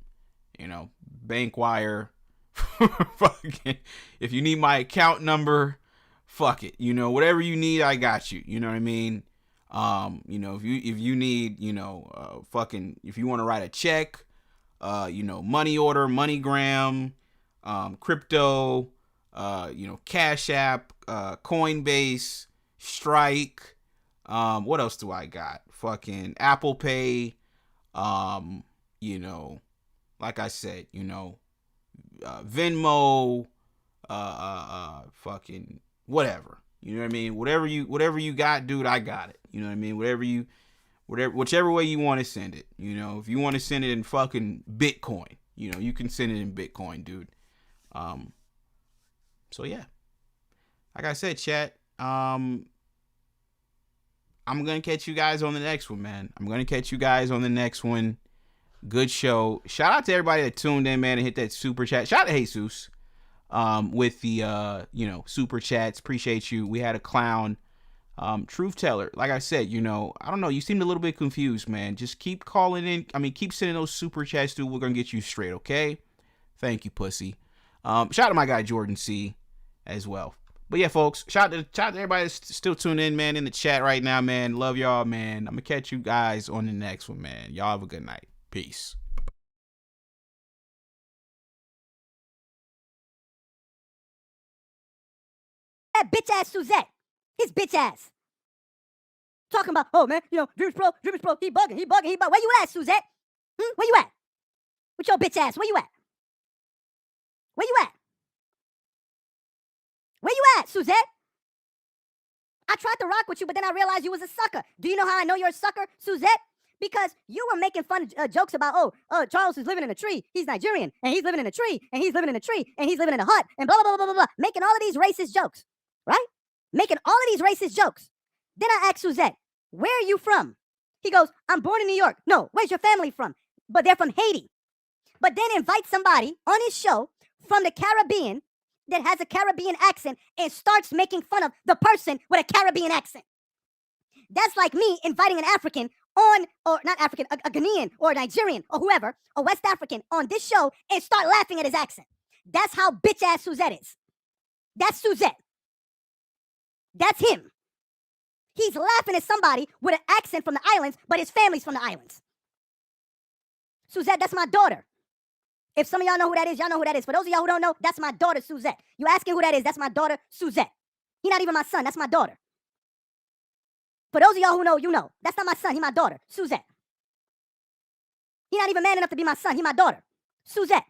Bank wire. Fucking. If you need my account number, fuck it. Whatever you need, I got you. You know what I mean? You know, if you need, you know, if you want to write a check, you know, money order, MoneyGram, crypto, you know, Cash App, Coinbase, Strike, what else do I got? Fucking Apple Pay, you know, like I said, you know, Venmo, fucking whatever. You know what I mean? Whatever you got, dude, I got it. You know what I mean? Whichever way you want to send it. You know, if you want to send it in fucking Bitcoin, you know, you can send it in Bitcoin, dude. So yeah. Like I said, chat, I'm gonna catch you guys on the next one, man. I'm gonna catch you guys on the next one. Good show. Shout out to everybody that tuned in, man, and hit that super chat. Shout out to Jesus with the you know, super chats. Appreciate you. We had a clown truth teller. Like I said, you know, I don't know, you seemed a little bit confused, man. Just keep calling in. I mean, keep sending those super chats, dude. We're gonna get you straight, okay? Thank you, pussy. Shout out to my guy Jordan C as well. But yeah, folks, shout out to everybody that's still tuning in, man, in the chat right now, man. Love y'all, man. I'm gonna catch you guys on the next one, man. Y'all have a good night. Peace. That bitch ass Suzette. His bitch ass. Talking about, oh man, you know, Dreamers Pro, he bugging. Where you at, Suzette? Where you at? With your bitch ass, where you at? Where you at? Where you at, Suzette? I tried to rock with you, but then I realized you was a sucker. Do you know how I know you're a sucker, Suzette? Because you were making fun jokes about, Charles is living in a tree. He's Nigerian, and he's living in a tree, and he's living in a tree, and he's living in a hut, and blah, blah, blah, blah, blah, blah. Making all of these racist jokes, right? Making all of these racist jokes. Then I asked Suzette, where are you from? He goes, I'm born in New York. No, where's your family from? But they're from Haiti. But then invite somebody on his show from the Caribbean that has a Caribbean accent and starts making fun of the person with a Caribbean accent. That's like me inviting an African on, or not African, a Ghanaian or a Nigerian or whoever, a West African on this show and start laughing at his accent. That's how bitch ass Suzette is. That's Suzette. That's him. He's laughing at somebody with an accent from the islands, but his family's from the islands. Suzette, that's my daughter. If some of y'all know who that is, y'all know who that is. For those of y'all who don't know, that's my daughter, Suzette. You asking who that is, that's my daughter, Suzette. He's not even my son, that's my daughter. For those of y'all who know, you know. That's not my son, he's my daughter, Suzette. He's not even man enough to be my son, he's my daughter, Suzette.